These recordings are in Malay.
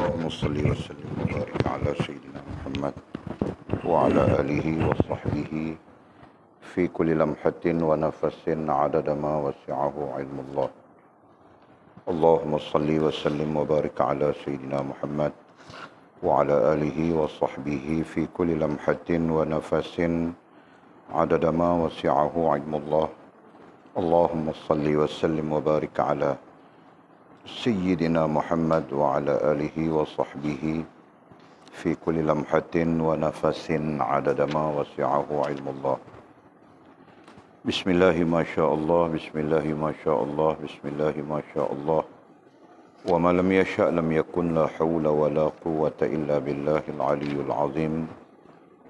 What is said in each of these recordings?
اللهم صل وسلم وبارك على سيدنا محمد وعلى آله وصحبه في كل لمحة ونفس عدد ما وسعه علم الله. اللهم صل وسلم وبارك على سيدنا محمد وعلى آله وصحبه في كل لمحة ونفس عدد ما وسعه علم الله. اللهم صل وسلم وبارك على سيدنا محمد وعلى آله وصحبه في كل لمحة ونفس عدد ما وسعه علم الله. بسم الله ما شاء الله، بسم الله ما شاء الله، بسم الله ما شاء الله، وما لم يشأ لم يكن، لا حول ولا قوة إلا بالله العلي العظيم،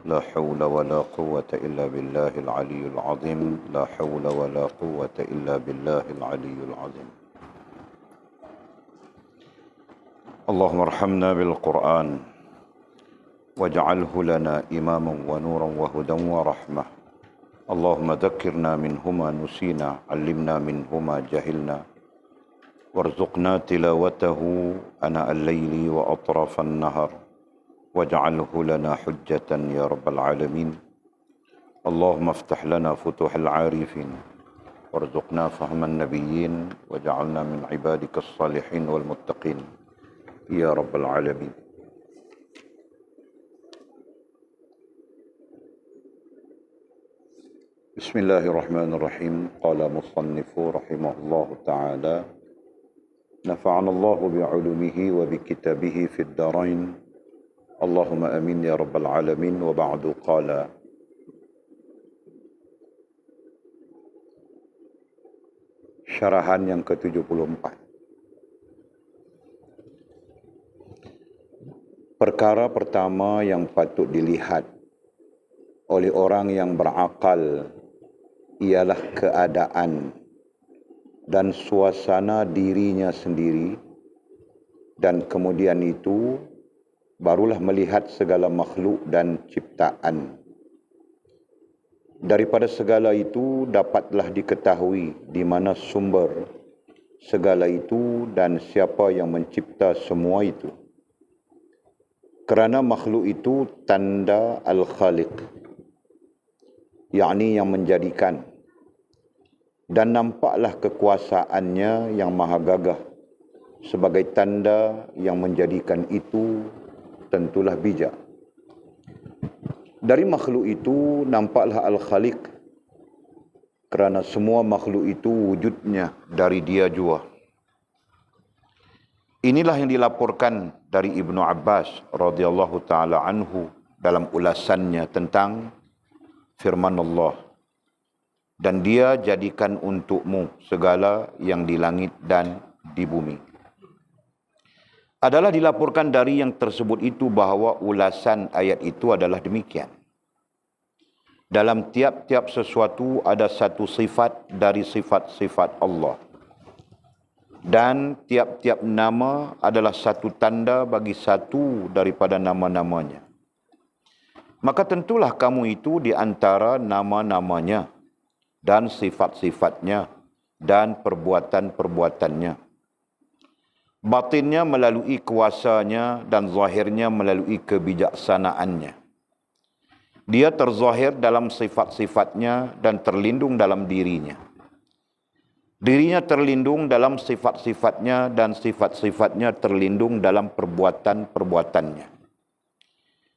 لا حول ولا قوة إلا بالله العلي العظيم، لا حول ولا قوة إلا بالله العلي العظيم. اللهم ارحمنا بالقرآن واجعله لنا إماما ونورا وهدى ورحمة. اللهم ذكرنا منهما نسينا، علمنا منهما جهلنا، وارزقنا تلاوته أناء الليل وأطراف النهر، واجعله لنا حجة يا رب العالمين. اللهم افتح لنا فتوح العارفين، وارزقنا فهم النبيين، واجعلنا من عبادك الصالحين والمتقين يا رب العالمين. بسم الله الرحمن الرحيم. قال مصنف رحمه الله تعالى: نفعنا الله بعلومه وبكتابه في الدارين، اللهم آمين يا رب العالمين. وبعد، قال: syarahan yang ke-74. Perkara pertama yang patut dilihat oleh orang yang berakal ialah keadaan dan suasana dirinya sendiri, dan kemudian itu barulah melihat segala makhluk dan ciptaan. Daripada segala itu dapatlah diketahui di mana sumber segala itu dan siapa yang mencipta semua itu. Kerana makhluk itu tanda Al-Khaliq, yakni yang menjadikan, dan nampaklah kekuasaannya yang maha gagah sebagai tanda yang menjadikan itu tentulah bijak. Dari makhluk itu nampaklah Al-Khaliq, kerana semua makhluk itu wujudnya dari dia jua. Inilah yang dilaporkan dari Ibnu Abbas radhiyallahu taala anhu dalam ulasannya tentang firman Allah, dan dia jadikan untukmu segala yang di langit dan di bumi. Adalah dilaporkan dari yang tersebut itu bahawa ulasan ayat itu adalah demikian. Dalam tiap-tiap sesuatu ada satu sifat dari sifat-sifat Allah, dan tiap-tiap nama adalah satu tanda bagi satu daripada nama-namanya. Maka tentulah kamu itu di antara nama-namanya dan sifat-sifatnya dan perbuatan-perbuatannya. Batinnya melalui kuasanya dan zahirnya melalui kebijaksanaannya. Dia terzahir dalam sifat-sifatnya dan terlindung dalam dirinya. Dirinya terlindung dalam sifat-sifatnya dan sifat-sifatnya terlindung dalam perbuatan-perbuatannya.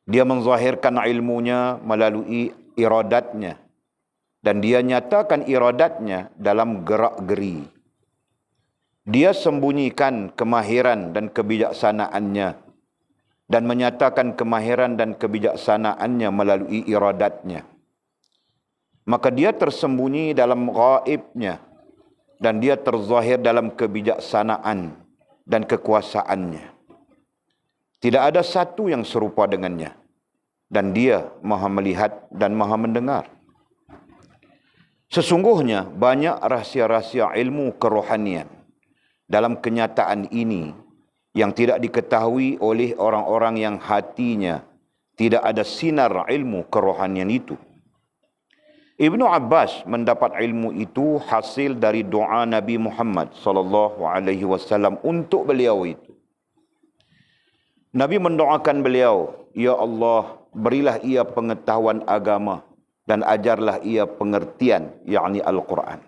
Dia menzahirkan ilmunya melalui iradatnya, dan dia nyatakan iradatnya dalam gerak-geri. Dia sembunyikan kemahiran dan kebijaksanaannya, dan menyatakan kemahiran dan kebijaksanaannya melalui iradatnya. Maka dia tersembunyi dalam ghaibnya, dan dia terzahir dalam kebijaksanaan dan kekuasaannya. Tidak ada satu yang serupa dengannya, dan dia maha melihat dan maha mendengar. Sesungguhnya banyak rahsia-rahsia ilmu kerohanian dalam kenyataan ini yang tidak diketahui oleh orang-orang yang hatinya tidak ada sinar ilmu kerohanian itu. Ibnu Abbas mendapat ilmu itu hasil dari doa Nabi Muhammad sallallahu alaihi wasallam untuk beliau itu. Nabi mendoakan beliau, Ya Allah, berilah ia pengetahuan agama dan ajarlah ia pengertian, yakni Al-Quran.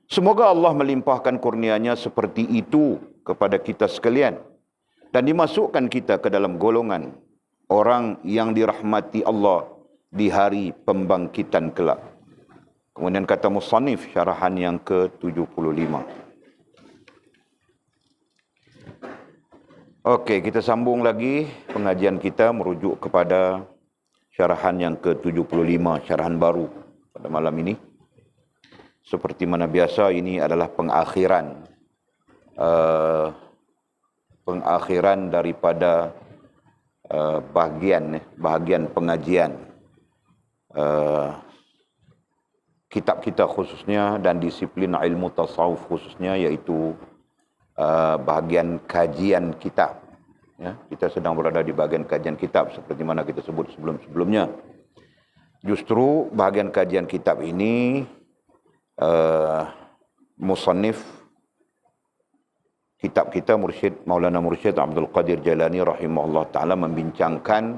Semoga Allah melimpahkan kurnianya seperti itu kepada kita sekalian dan dimasukkan kita ke dalam golongan orang yang dirahmati Allah di hari pembangkitan kelak. Kemudian kata musannif syarahan yang ke-75. Okey, kita sambung lagi pengajian kita merujuk kepada syarahan yang ke-75, syarahan baru pada malam ini. Seperti mana biasa, ini adalah pengakhiran daripada bahagian pengajian kitab kita khususnya dan disiplin ilmu tasawuf khususnya, iaitu bahagian kajian kitab. Ya, kita sedang berada di bahagian kajian kitab seperti mana kita sebut sebelum-sebelumnya. Justru bahagian kajian kitab ini musannif kitab kita Maulana Mursyid Abdul Qadir Jailani rahimahullah ta'ala membincangkan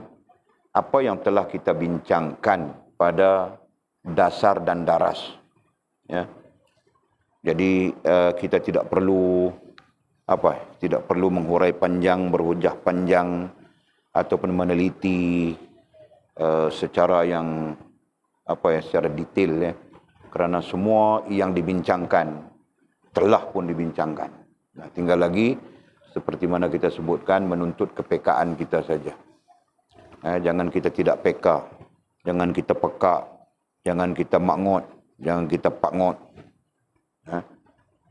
apa yang telah kita bincangkan pada dasar dan daras. Ya. Jadi kita tidak perlu menghurai panjang, berhujah panjang ataupun meneliti secara yang secara detail, ya. Kerana semua yang dibincangkan telah pun dibincangkan. Nah, tinggal lagi seperti mana kita sebutkan, menuntut kepekaan kita saja. Jangan kita tidak peka, jangan kita peka, jangan kita makngot, jangan kita pakngot.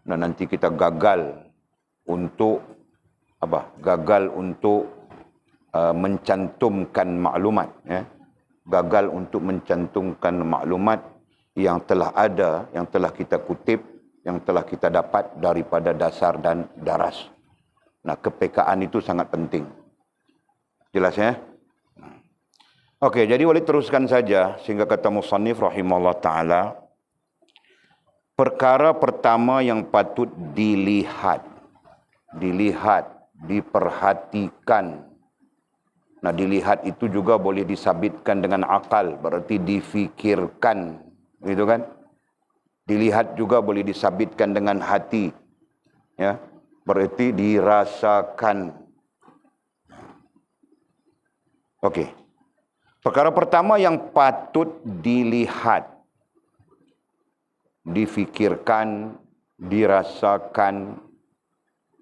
Dan nanti kita gagal untuk mencantumkan maklumat, ya. Gagal untuk mencantumkan maklumat yang telah ada, yang telah kita kutip, yang telah kita dapat daripada dasar dan daras. Nah, kepekaan itu sangat penting. Jelas, ya? Okey, jadi boleh teruskan saja sehingga kata musannif rahimahullah ta'ala, perkara pertama yang patut dilihat, diperhatikan. Nah, dilihat itu juga boleh disabitkan dengan akal, berarti difikirkan, gitu kan? Dilihat juga boleh disabitkan dengan hati, ya, berarti dirasakan. Okey. Perkara pertama yang patut dilihat, difikirkan, dirasakan,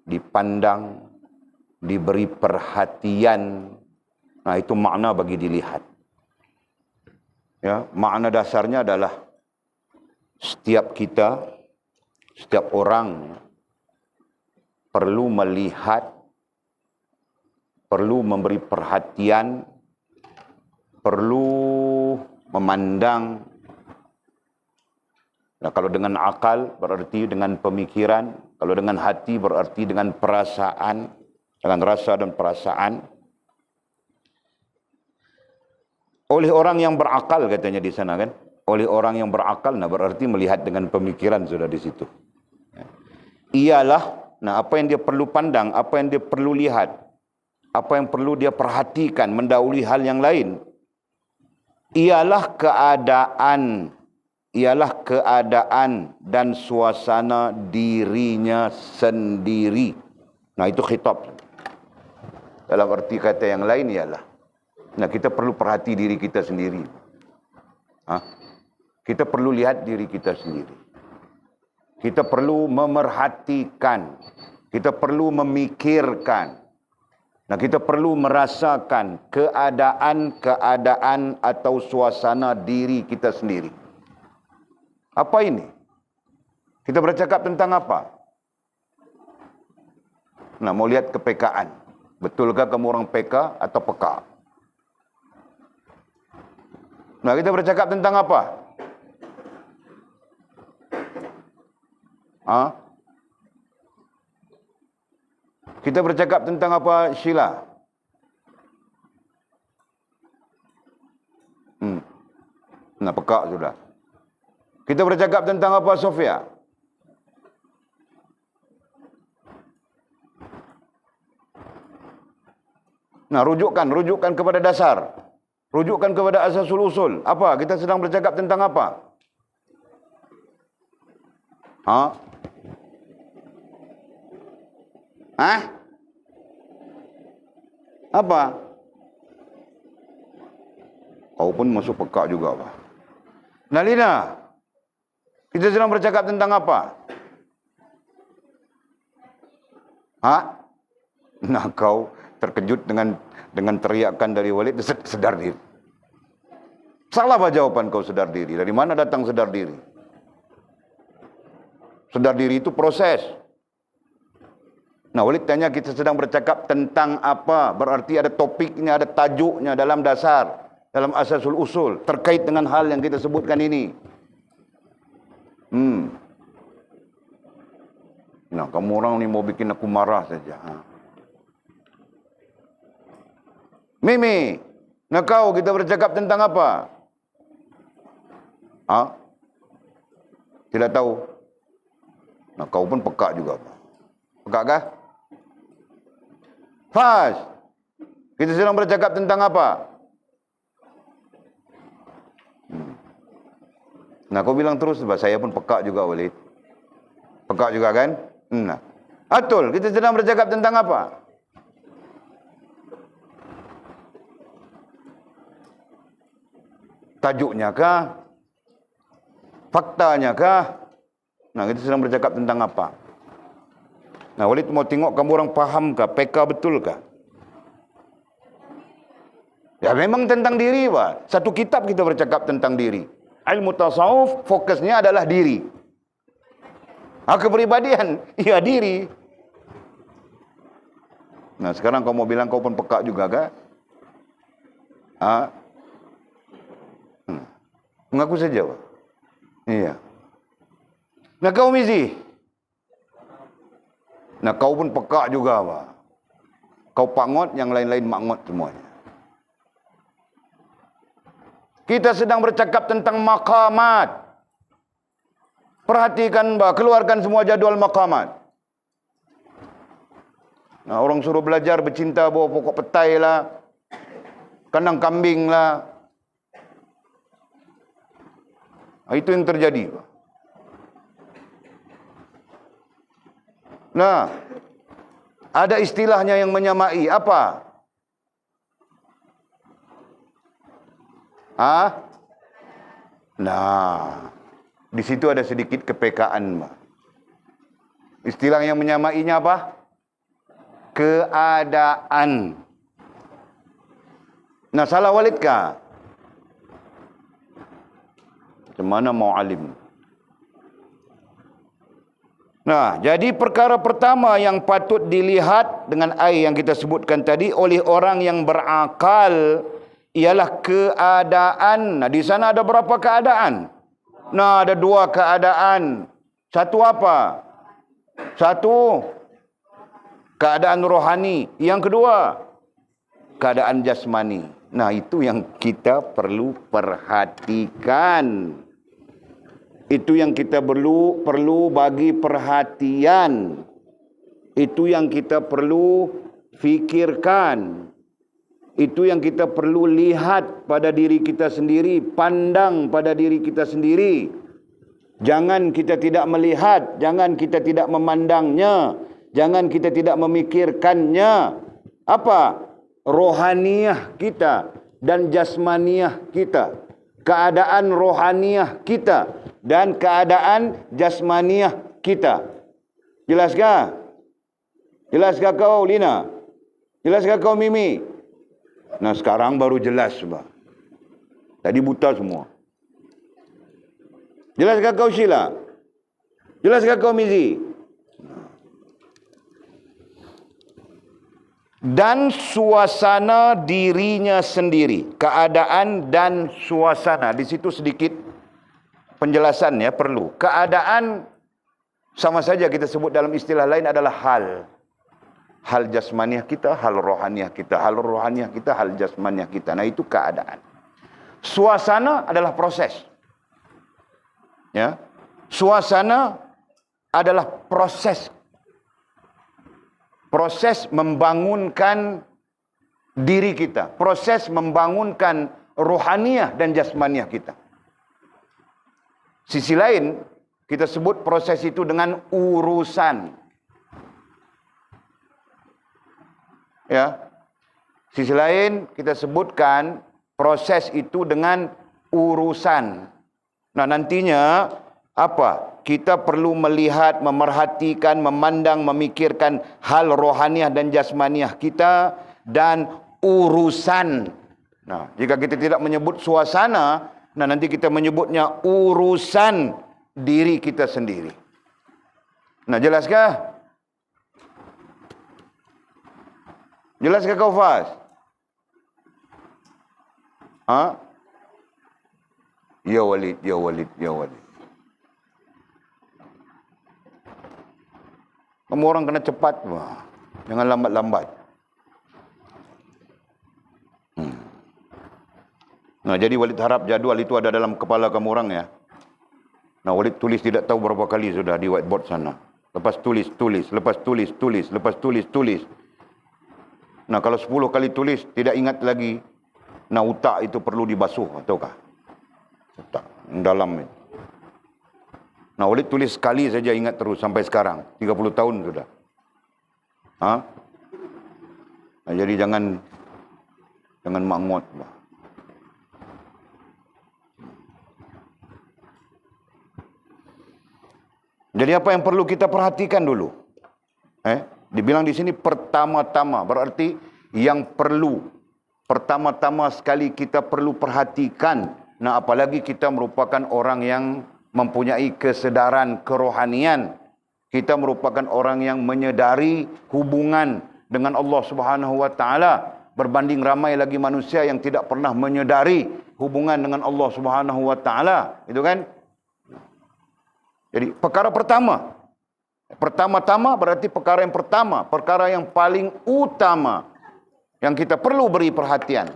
dipandang, diberi perhatian. Nah, itu makna bagi dilihat. Ya, makna dasarnya adalah setiap kita, setiap orang perlu melihat, perlu memberi perhatian, perlu memandang. Nah, kalau dengan akal berarti dengan pemikiran, kalau dengan hati berarti dengan perasaan, dengan rasa dan perasaan. Oleh orang yang berakal, katanya di sana, kan? Oleh orang yang berakal, nah berarti melihat dengan pemikiran sudah di situ. Ialah, nah apa yang dia perlu pandang, apa yang dia perlu lihat, apa yang perlu dia perhatikan mendahului hal yang lain, ialah keadaan dan suasana dirinya sendiri. Nah, itu khitab. Dalam arti kata yang lain ialah, nah, kita perlu perhati diri kita sendiri. Kita perlu lihat diri kita sendiri. Kita perlu memerhatikan. Kita perlu memikirkan. Nah, kita perlu merasakan keadaan atau suasana diri kita sendiri. Apa ini? Kita bercakap tentang apa? Nah, mau lihat kepekaan. Betulkah kamu orang peka atau peka? Nah, kita bercakap tentang apa? Kita bercakap tentang apa, Sheila? Nah, peka sudah. Kita bercakap tentang apa, Sofia? Nah, rujukan kepada dasar. Rujukan kepada asasul usul. Apa? Kita sedang bercakap tentang apa? Apa? Kau pun masuk peka juga, Pak. Nalina, kita sedang bercakap tentang apa? Nah, kau terkejut dengan teriakan dari Walid, sedar diri. Salah apa jawaban kau sedar diri? Dari mana datang sedar diri? Sedar diri itu proses. Nah, Walid tanya kita sedang bercakap tentang apa? Berarti ada topiknya, ada tajuknya dalam dasar, dalam asasul usul, terkait dengan hal yang kita sebutkan ini. Nah, kamu orang ni mau bikin aku marah saja. Mimi, nah kau kita bercakap tentang apa? Tidak tahu. Nah, kau pun peka juga, Pak. Peka kah? Fas, kita sedang bercakap tentang apa? Nah, kau bilang terus, Pak. Saya pun peka juga, Walid. Peka juga kan? Nah, Atul, kita sedang bercakap tentang apa? Tajuknya kah? Faktanya kah? Nah, kita sedang bercakap tentang apa? Nah, Walid mau tengok kamu orang faham kah? PK betul kah? Ya, memang tentang diri, Pak. Satu kitab kita bercakap tentang diri. Ilmu tasawuf fokusnya adalah diri. Kepribadian, ya diri. Nah, sekarang kau mau bilang kau pun peka juga kah? Mengaku saja, Pak. Iya. Nah, kau Mizi. Nah, kau pun peka juga, Pak. Kau pangot, yang lain-lain makngot semuanya. Kita sedang bercakap tentang maqamat. Perhatikan, Pak, keluarkan semua jadual maqamat. Nah, orang suruh belajar bercinta bawa pokok petai lah, kandang kambing lah. Itu yang terjadi, Pak. Nah, ada istilahnya yang menyamai. Apa? Nah, di situ ada sedikit kepekaan, Pak. Istilah yang menyamainya apa? Keadaan. Nah, salah Walid kah? Macam mana mau alim? Nah, jadi perkara pertama yang patut dilihat dengan yang kita sebutkan tadi oleh orang yang berakal ialah keadaan. Nah, di sana ada berapa keadaan? Nah, ada dua keadaan. Satu apa? Satu, keadaan rohani. Yang kedua, keadaan jasmani. Nah, itu yang kita perlu perhatikan. Itu yang kita perlu bagi perhatian. Itu yang kita perlu fikirkan. Itu yang kita perlu lihat pada diri kita sendiri, pandang pada diri kita sendiri. Jangan kita tidak melihat, jangan kita tidak memandangnya, jangan kita tidak memikirkannya. Apa? Rohaniah kita dan jasmaniah kita. Keadaan rohaniah kita dan keadaan jasmaniah kita. Jelaskah? Jelaskah kau, Lina? Jelaskah kau, Mimi? Nah, sekarang baru jelas, Pak. Tadi buta semua. Jelaskah kau, Sheila? Jelaskah kau, Mizi? Dan suasana dirinya sendiri. Keadaan dan suasana. Di situ sedikit penjelasan ya perlu. Keadaan sama saja kita sebut dalam istilah lain adalah hal. Hal jasmaniah kita, hal rohaniah kita. Hal rohaniah kita, hal jasmaniah kita. Nah, itu keadaan. Suasana adalah proses. Ya. Suasana adalah proses. Proses membangunkan diri kita, proses membangunkan rohaniah dan jasmaniah kita. Sisi lain, kita sebut proses itu dengan urusan. Ya. Sisi lain, kita sebutkan proses itu dengan urusan. Nah, nantinya apa? Kita perlu melihat, memerhatikan, memandang, memikirkan hal rohaniah dan jasmaniah kita dan urusan. Nah, jika kita tidak menyebut suasana, nah nanti kita menyebutnya urusan diri kita sendiri. Nah, jelaskah? Jelaskah kau, Faz? Ha? Ya Walid, ya Walid, ya Walid. Kamu orang kena cepat, wah. Jangan lambat-lambat. Nah, jadi Walid harap jadual itu ada dalam kepala kamu orang ya. Nah, Walid tulis tidak tahu berapa kali sudah di whiteboard sana. Lepas tulis, tulis. Lepas tulis, tulis. Lepas tulis, tulis. Nah, kalau 10 kali tulis, tidak ingat lagi. Nah, otak itu perlu dibasuh, ataukah? Otak, yang dalam itu. Nah, Walid tulis sekali saja ingat terus sampai sekarang. 30 tahun sudah. Ha? Nah, jadi jangan mangut. Jadi apa yang perlu kita perhatikan dulu? Dibilang di sini pertama-tama, berarti yang perlu pertama-tama sekali kita perlu perhatikan. Nah, apalagi kita merupakan orang yang mempunyai kesedaran kerohanian. Kita merupakan orang yang menyedari hubungan dengan Allah Subhanahu wa taala, berbanding ramai lagi manusia yang tidak pernah menyedari hubungan dengan Allah Subhanahu wa taala, itu kan? Jadi perkara pertama-tama berarti perkara yang pertama, perkara yang paling utama yang kita perlu beri perhatian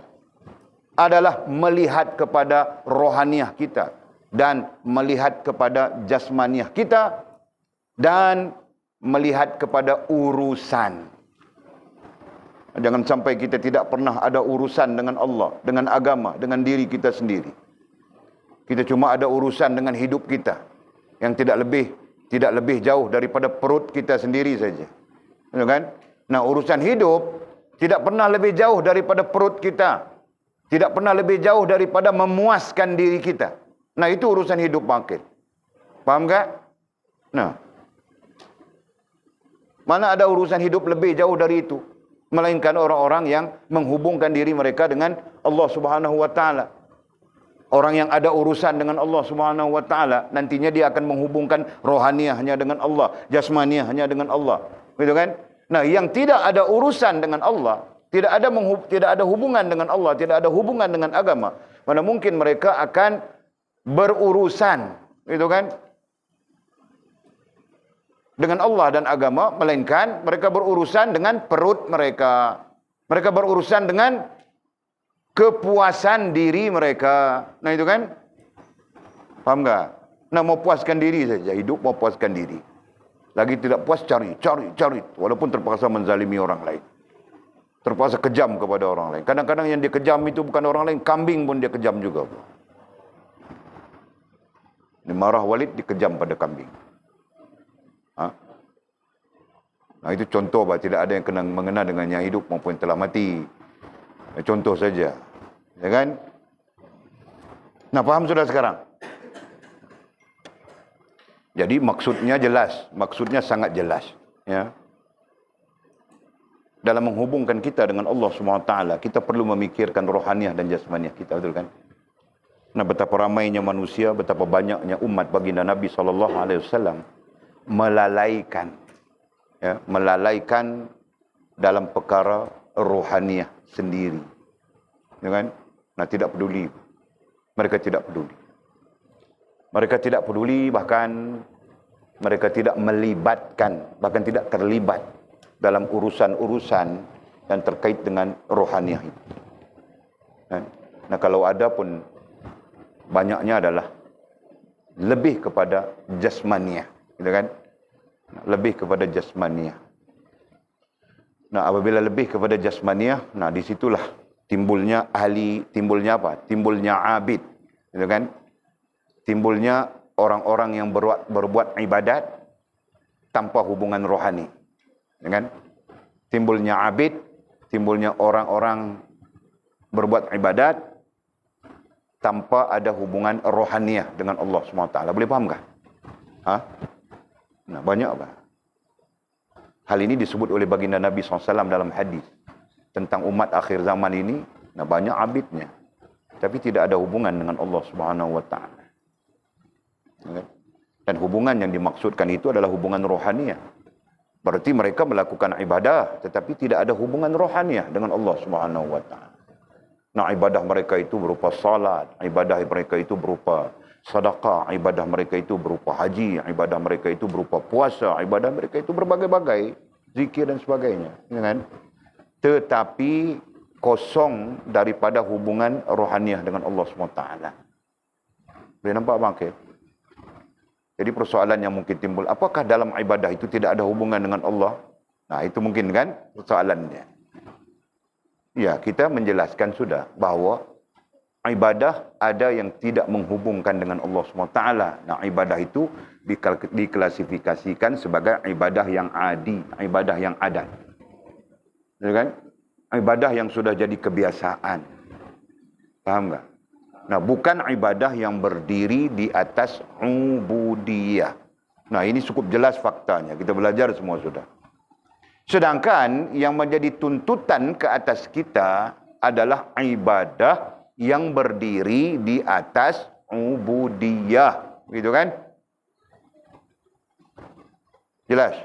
adalah melihat kepada rohaniah kita dan melihat kepada jasmaniah kita dan melihat kepada urusan. Jangan sampai kita tidak pernah ada urusan dengan Allah, dengan agama, dengan diri kita sendiri. Kita cuma ada urusan dengan hidup kita yang tidak lebih jauh daripada perut kita sendiri saja. Ya kan? Nah, urusan hidup tidak pernah lebih jauh daripada perut kita. Tidak pernah lebih jauh daripada memuaskan diri kita. Nah, itu urusan hidup makin. Faham tak? Nah, mana ada urusan hidup lebih jauh dari itu? Melainkan orang-orang yang menghubungkan diri mereka dengan Allah Subhanahu wa taala. Orang yang ada urusan dengan Allah Subhanahu wa taala, nantinya dia akan menghubungkan rohaniahnya dengan Allah, jasmaniahnya dengan Allah. Gitu kan? Nah, yang tidak ada urusan dengan Allah, tidak ada hubungan dengan Allah, tidak ada hubungan dengan agama, mana mungkin mereka akan berurusan, gitu kan? Dengan Allah dan agama, melainkan mereka berurusan dengan perut mereka. Mereka berurusan dengan kepuasan diri mereka. Nah, itu kan? Faham tak? Nah, mau puaskan diri saja. Hidup mau puaskan diri. Lagi tidak puas, cari. Walaupun terpaksa menzalimi orang lain. Terpaksa kejam kepada orang lain. Kadang-kadang yang dia kejam itu bukan orang lain. Kambing pun dia kejam juga. Ini marah Walid dikejam pada kambing. Nah, itu contoh bah, tidak ada yang mengena dengan yang hidup maupun telah mati. Contoh saja, ya kan? Nah, faham sudah sekarang? Jadi maksudnya jelas, maksudnya sangat jelas, ya. Dalam menghubungkan kita dengan Allah SWT, kita perlu memikirkan rohaniah dan jasmaniah kita, betul kan? Nah, betapa ramainya manusia, betapa banyaknya umat baginda Nabi SAW melalaikan, ya, melalaikan dalam perkara rohaniah sendiri, ya kan? Nah, tidak peduli. Mereka tidak peduli. Mereka tidak peduli, bahkan mereka tidak melibatkan, bahkan tidak terlibat dalam urusan-urusan yang terkait dengan rohaniah itu. Nah, kalau ada pun banyaknya adalah lebih kepada jasmaniah, gitu kan? Lebih kepada jasmaniah. Nah, apabila lebih kepada jasmaniah, nah disitulah timbulnya timbulnya apa? Timbulnya abid, gitu kan? Timbulnya orang-orang yang berbuat ibadat tanpa hubungan rohani, gitu kan? Timbulnya abid, timbulnya orang-orang berbuat ibadat tanpa ada hubungan rohaniah dengan Allah SWT. Boleh fahamkah? Nah, banyak apa? Hal ini disebut oleh baginda Nabi SAW dalam hadis tentang umat akhir zaman ini. Nah, banyak abidnya, tapi tidak ada hubungan dengan Allah SWT. Dan hubungan yang dimaksudkan itu adalah hubungan rohaniah. Berarti mereka melakukan ibadah, tetapi tidak ada hubungan rohaniah dengan Allah SWT. Nah, ibadah mereka itu berupa salat, ibadah mereka itu berupa sedekah, ibadah mereka itu berupa haji, ibadah mereka itu berupa puasa, ibadah mereka itu berbagai-bagai, zikir dan sebagainya, kan? Tetapi kosong daripada hubungan rohaniah dengan Allah SWT. Boleh nampak bang? Okay? Jadi persoalan yang mungkin timbul, apakah dalam ibadah itu tidak ada hubungan dengan Allah? Nah, itu mungkin kan persoalannya. Ya, kita menjelaskan sudah bahawa ibadah ada yang tidak menghubungkan dengan Allah SWT. Nah, ibadah itu diklasifikasikan sebagai ibadah yang adi, ibadah yang adat. Ya kan? Ibadah yang sudah jadi kebiasaan. Paham tak? Nah, bukan ibadah yang berdiri di atas ubudiyah. Nah, ini cukup jelas faktanya. Kita belajar semua sudah. Sedangkan yang menjadi tuntutan ke atas kita adalah ibadah yang berdiri di atas ubudiyah, gitu kan? Jelas.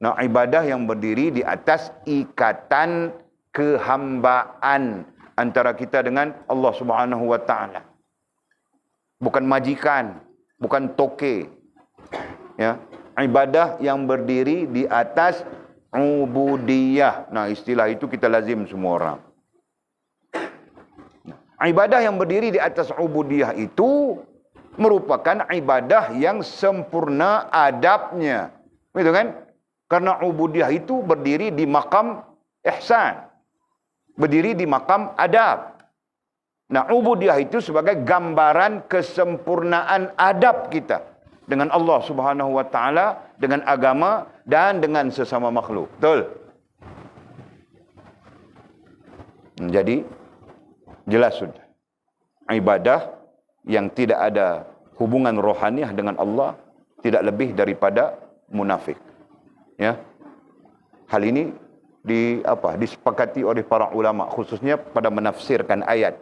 Nah, ibadah yang berdiri di atas ikatan kehambaan antara kita dengan Allah Subhanahu wa taala. Bukan majikan, bukan toke. Ya, ibadah yang berdiri di atas ubudiyah. Nah, istilah itu kita lazim semua orang. Ibadah yang berdiri di atas ubudiyah itu merupakan ibadah yang sempurna adabnya. Betul kan? Karena ubudiyah itu berdiri di makam ihsan. Berdiri di makam adab. Nah, ubudiyah itu sebagai gambaran kesempurnaan adab kita dengan Allah Subhanahu wa taala, dengan agama dan dengan sesama makhluk. Betul? Jadi jelas sudah. Ibadah yang tidak ada hubungan rohaniah dengan Allah tidak lebih daripada munafik. Ya. Hal ini disepakati oleh para ulama khususnya pada menafsirkan ayat.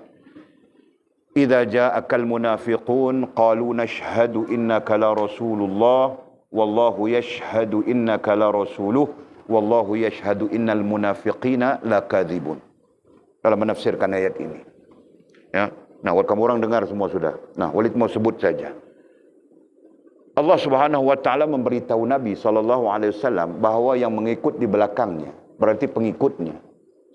Idza ja'akal munafiqun qalu nashhadu innaka la rasulullah wallahu yashhadu innaka la rasuluh wallahu yashhadu innal munafiqina lakadzibun. Dalam menafsirkan ayat ini. Ya. Nah, kamu orang dengar semua sudah. Nah, Walid mau sebut saja. Allah Subhanahu wa taala memberitahu Nabi SAW bahawa yang mengikut di belakangnya, berarti pengikutnya,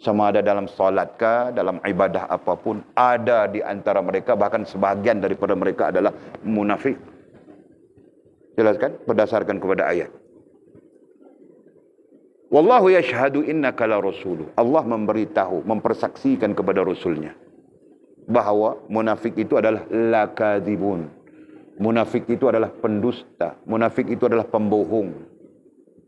sama ada dalam salatkah, dalam ibadah apapun, ada di antara mereka, bahkan sebahagian daripada mereka adalah munafik. Jelaskan berdasarkan kepada ayat. Wallahu yashhadu innaka la rasuluh. Allah memberitahu, mempersaksikan kepada rasulnya bahawa munafik itu adalah lakadzibun. Munafik itu adalah pendusta. Munafik itu adalah pembohong.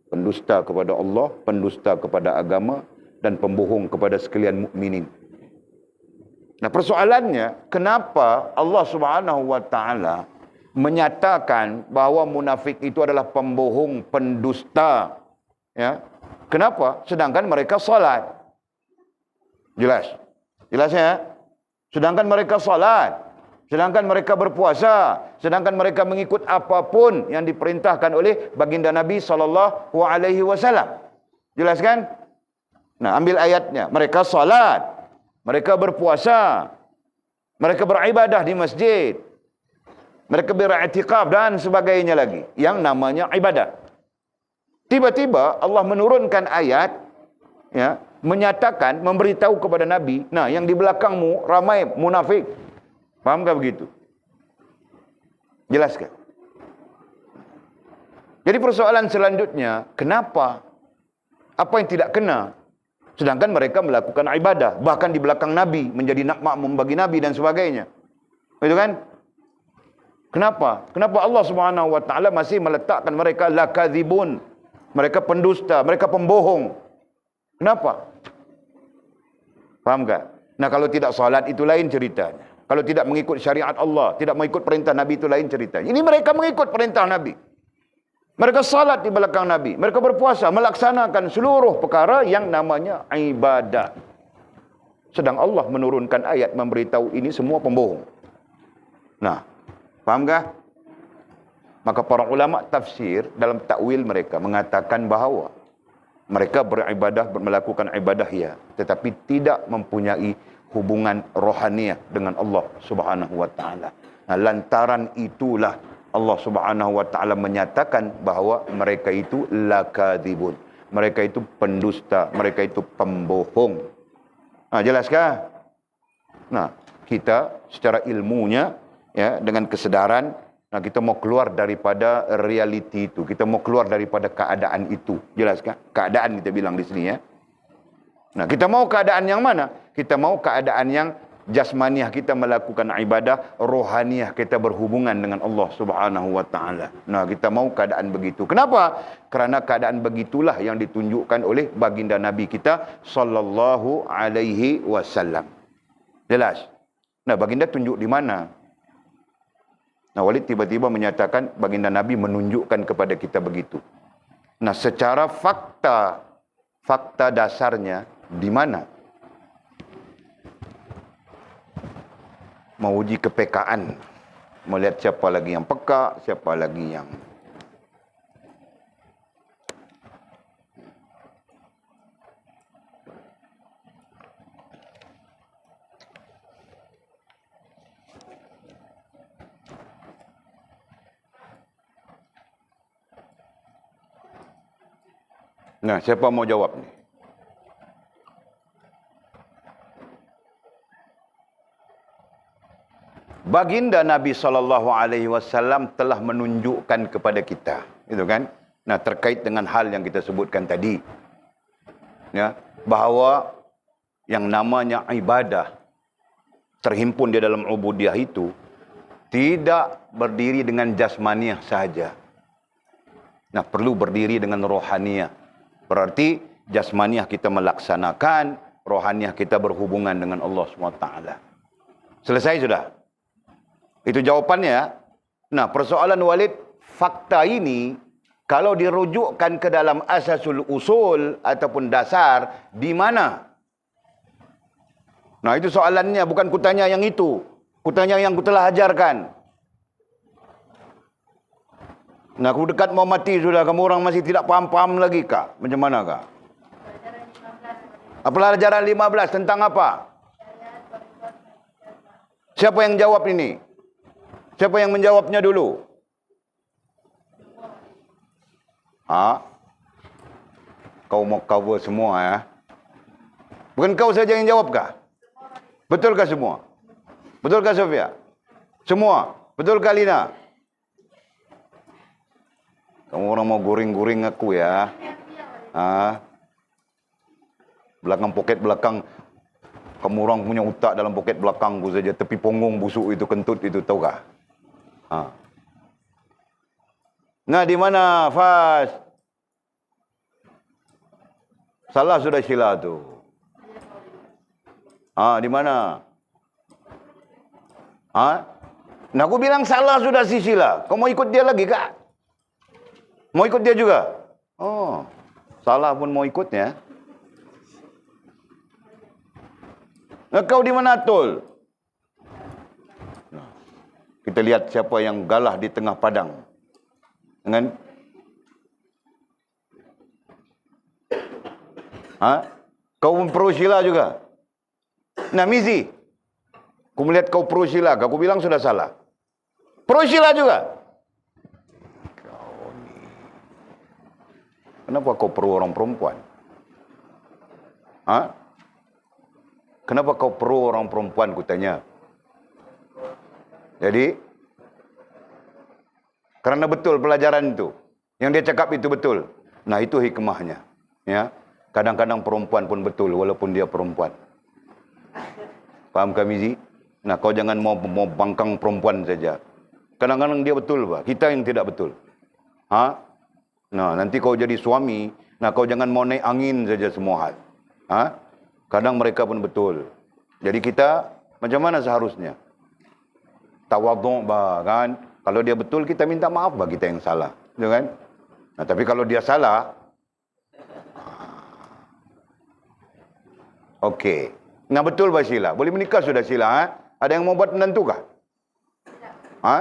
Pendusta kepada Allah, pendusta kepada agama, dan pembohong kepada sekalian mukminin. Nah, persoalannya, kenapa Allah Subhanahu wa taala menyatakan bahawa munafik itu adalah pembohong, pendusta? Ya. Kenapa? Sedangkan mereka salat. Jelas. Jelasnya? Sedangkan mereka salat, sedangkan mereka berpuasa, sedangkan mereka mengikut apapun yang diperintahkan oleh baginda Nabi SAW. Jelas kan? Nah, ambil ayatnya. Mereka salat, mereka berpuasa, mereka beribadah di masjid, mereka beriktikaf dan sebagainya lagi. Yang namanya ibadah. Tiba-tiba Allah menurunkan ayat, ya, menyatakan, memberitahu kepada Nabi, nah, yang di belakangmu ramai munafik. Fahamkah begitu? Jelaskan. Jadi persoalan selanjutnya, kenapa? Apa yang tidak kena Sedangkan mereka melakukan ibadah. Bahkan di belakang Nabi. Menjadi makmum bagi Nabi dan sebagainya. Betul kan? Kenapa? Kenapa Allah Subhanahu Wa Taala masih meletakkan mereka lakadzibun? Mereka pendusta, mereka pembohong. Kenapa? Faham tak? Nah, kalau tidak salat itu lain ceritanya. Kalau tidak mengikut syariat Allah, tidak mengikut perintah Nabi itu lain ceritanya. Ini mereka mengikut perintah Nabi. Mereka salat di belakang Nabi. Mereka berpuasa, melaksanakan seluruh perkara yang namanya ibadah. Sedang Allah menurunkan ayat memberitahu ini semua pembohong. Nah, faham tak? Maka para ulama tafsir dalam takwil mereka mengatakan bahawa mereka beribadah, melakukan ibadah ya, tetapi tidak mempunyai hubungan rohaniah dengan Allah Subhanahu Wa Taala. Nah, lantaran itulah Allah Subhanahu Wa Taala menyatakan bahawa mereka itu lakadzibun. Mereka itu pendusta, mereka itu pembohong. Nah, jelaskah? Nah, kita secara ilmunya ya, dengan kesedaran, nah, kita mau keluar daripada realiti itu. Kita mau keluar daripada keadaan itu. Jelas kan? Keadaan kita bilang di sini ya. Nah, kita mau keadaan yang mana? Kita mau keadaan yang jasmaniah kita melakukan ibadah, rohaniah kita berhubungan dengan Allah Subhanahu Wa Taala. Nah, kita mau keadaan begitu. Kenapa? Kerana keadaan begitulah yang ditunjukkan oleh baginda Nabi kita sallallahu alaihi wasallam. Jelas? Nah, baginda tunjuk di mana? Nah, Walid tiba-tiba menyatakan baginda Nabi menunjukkan kepada kita begitu. Nah, secara fakta dasarnya di mana? Mau uji kepekaan. Melihat siapa lagi yang peka, siapa lagi yang... Nah, siapa mau jawab ni? Baginda Nabi SAW telah menunjukkan kepada kita, itu kan? Nah, terkait dengan hal yang kita sebutkan tadi, ya, bahawa yang namanya ibadah terhimpun di dalam ubudiyah itu tidak berdiri dengan jasmaniah sahaja. Nah, perlu berdiri dengan rohaniah. Berarti jasmaniah kita melaksanakan, rohaniah kita berhubungan dengan Allah SWT. Selesai sudah? Itu jawapannya. Nah, persoalan Walid, fakta ini kalau dirujukkan ke dalam asasul usul ataupun dasar, di mana? Nah, itu soalannya, bukan kutanya yang itu. Kutanya yang kutelah ajarkan. Nah, aku dekat mau mati sudah, kamu orang masih tidak paham-paham lagi kak? Macam mana kak? Pelajaran 15 tentang apa? Siapa yang jawab ini? Siapa yang menjawabnya dulu? Kau mau cover semua ya? Bukan kau saja yang jawab kah? Betulkah semua? Betulkah Sofia? Semua? Betulkah Lina? Kamu orang mau guring-guring aku ya? Belakang poket belakang. Kamu orang punya otak dalam poket belakangku saja. Tepi punggung busuk itu, kentut itu, tahu kah? Nah, di mana Fas? Salah sudah sila tu. Di mana? Nah, aku bilang salah sudah si sila. Kau mau ikut dia lagi kak? Mau ikut dia juga? Oh, salah pun mau ikutnya. Nah, kau di mana Tul? Nah, kita lihat siapa yang galah di tengah padang. Dengan kau pun pro sila juga. Nah, Mizi, aku melihat kau pro sila, aku bilang sudah salah. Pro sila juga. Kau ni, kenapa kau pro orang perempuan? Kenapa kau pro orang perempuan, ku tanya. Jadi, karena betul pelajaran itu. Yang dia cakap itu betul. Nah, itu hikmahnya. Ya. Kadang-kadang perempuan pun betul walaupun dia perempuan. Faham kami Mizi? Nah, kau jangan mau bangkang perempuan saja. Kadang-kadang dia betul, Pak. Kita yang tidak betul. Ha? Nah, nanti kau jadi suami, nah kau jangan mau naik angin saja semua hal. Ha? Kadang mereka pun betul. Jadi kita macam mana seharusnya? Tawadhu' bah, kan? Kalau dia betul kita minta maaf bah kita yang salah, gitu kan? Nah, tapi kalau dia salah, okey. Nah, betul bah Sheila. Boleh menikah sudah Sheila, ha? Ada yang mau buat menantu kah? Ha?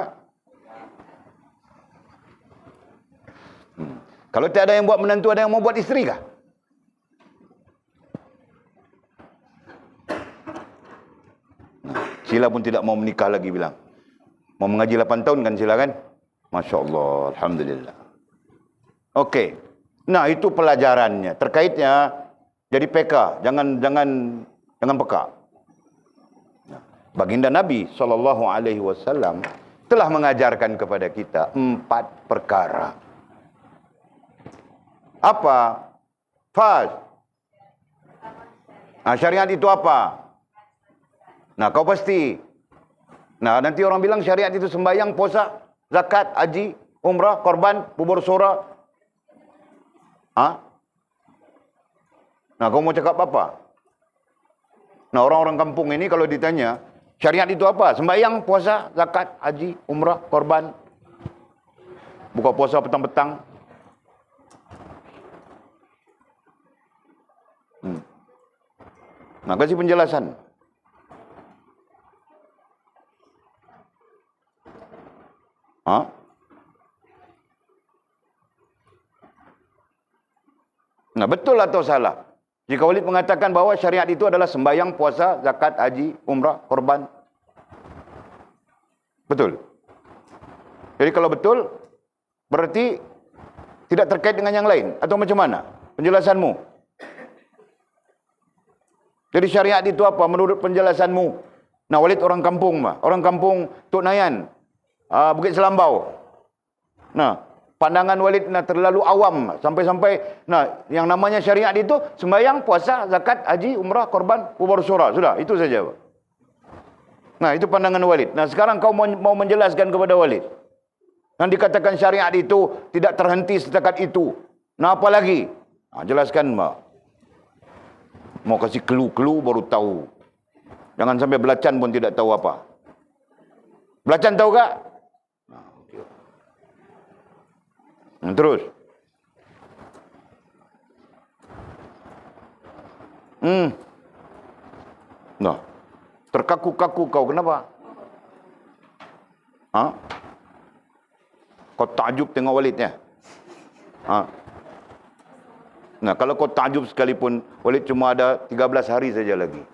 Kalau tak ada yang buat menantu, ada yang mau buat isteri kah? Nah, Sheila pun tidak mau menikah lagi bilang. Mau mengaji 8 tahun kan Sheila kan? Masya Allah, Alhamdulillah. Okey. Nah, itu pelajarannya. Terkaitnya, jadi PK. Jangan peka. Nah, baginda Nabi SAW telah mengajarkan kepada kita 4 perkara. Apa? Faz. Nah, syariat itu apa? Nah, kau pasti. Nah, nanti orang bilang syariat itu sembahyang, puasa, zakat, haji, umrah, korban, bubur sura. Ha? Nah, kau mau cakap apa? Nah, orang-orang kampung ini kalau ditanya, syariat itu apa? Sembahyang, puasa, zakat, haji, umrah, korban. Buka puasa petang-petang. Nah, kasih penjelasan. Ha? Nah, betul atau salah? Jika Walid mengatakan bahawa syariat itu adalah sembahyang, puasa, zakat, haji, umrah, korban. Betul. Jadi kalau betul, berarti tidak terkait dengan yang lain. Atau macam mana? Penjelasanmu. Jadi syariat itu apa menurut penjelasanmu? Nah, Walid orang kampung mah. Orang kampung Tok Nayan. Bukit Selambau. Nah, pandangan Walid terlalu awam. Sampai-sampai, nah, yang namanya syariat itu sembahyang, puasa, zakat, haji, umrah, korban, bubur sura. Sudah, itu saja. Nah, itu pandangan Walid. Nah, sekarang kau mau menjelaskan kepada Walid. Yang dikatakan syariat itu tidak terhenti setakat itu. Nah, apa lagi? Nah, jelaskan, Mbak. Mau kasih clue baru tahu. Jangan sampai belacan pun tidak tahu apa. Belacan tahu tak? Terus. Nah, terkaku-kaku kau. Kenapa? Ha? Kau takjub tengok Walidnya? Ha? Nah, kalau kau takjub sekalipun, Walid cuma ada 13 hari saja lagi.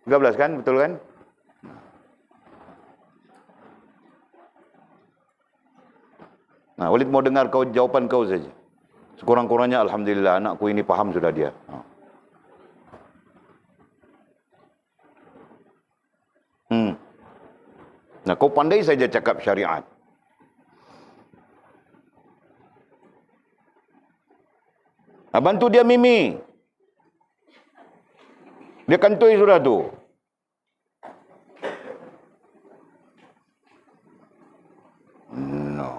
13 kan? Betul kan? Nah, Walid mau dengar jawaban kau saja. Sekurang-kurangnya, Alhamdulillah, anakku ini paham sudah dia. Nah, kau pandai saja cakap syariat. Bantu dia Mimi. Dia kantoi sudah tu. No.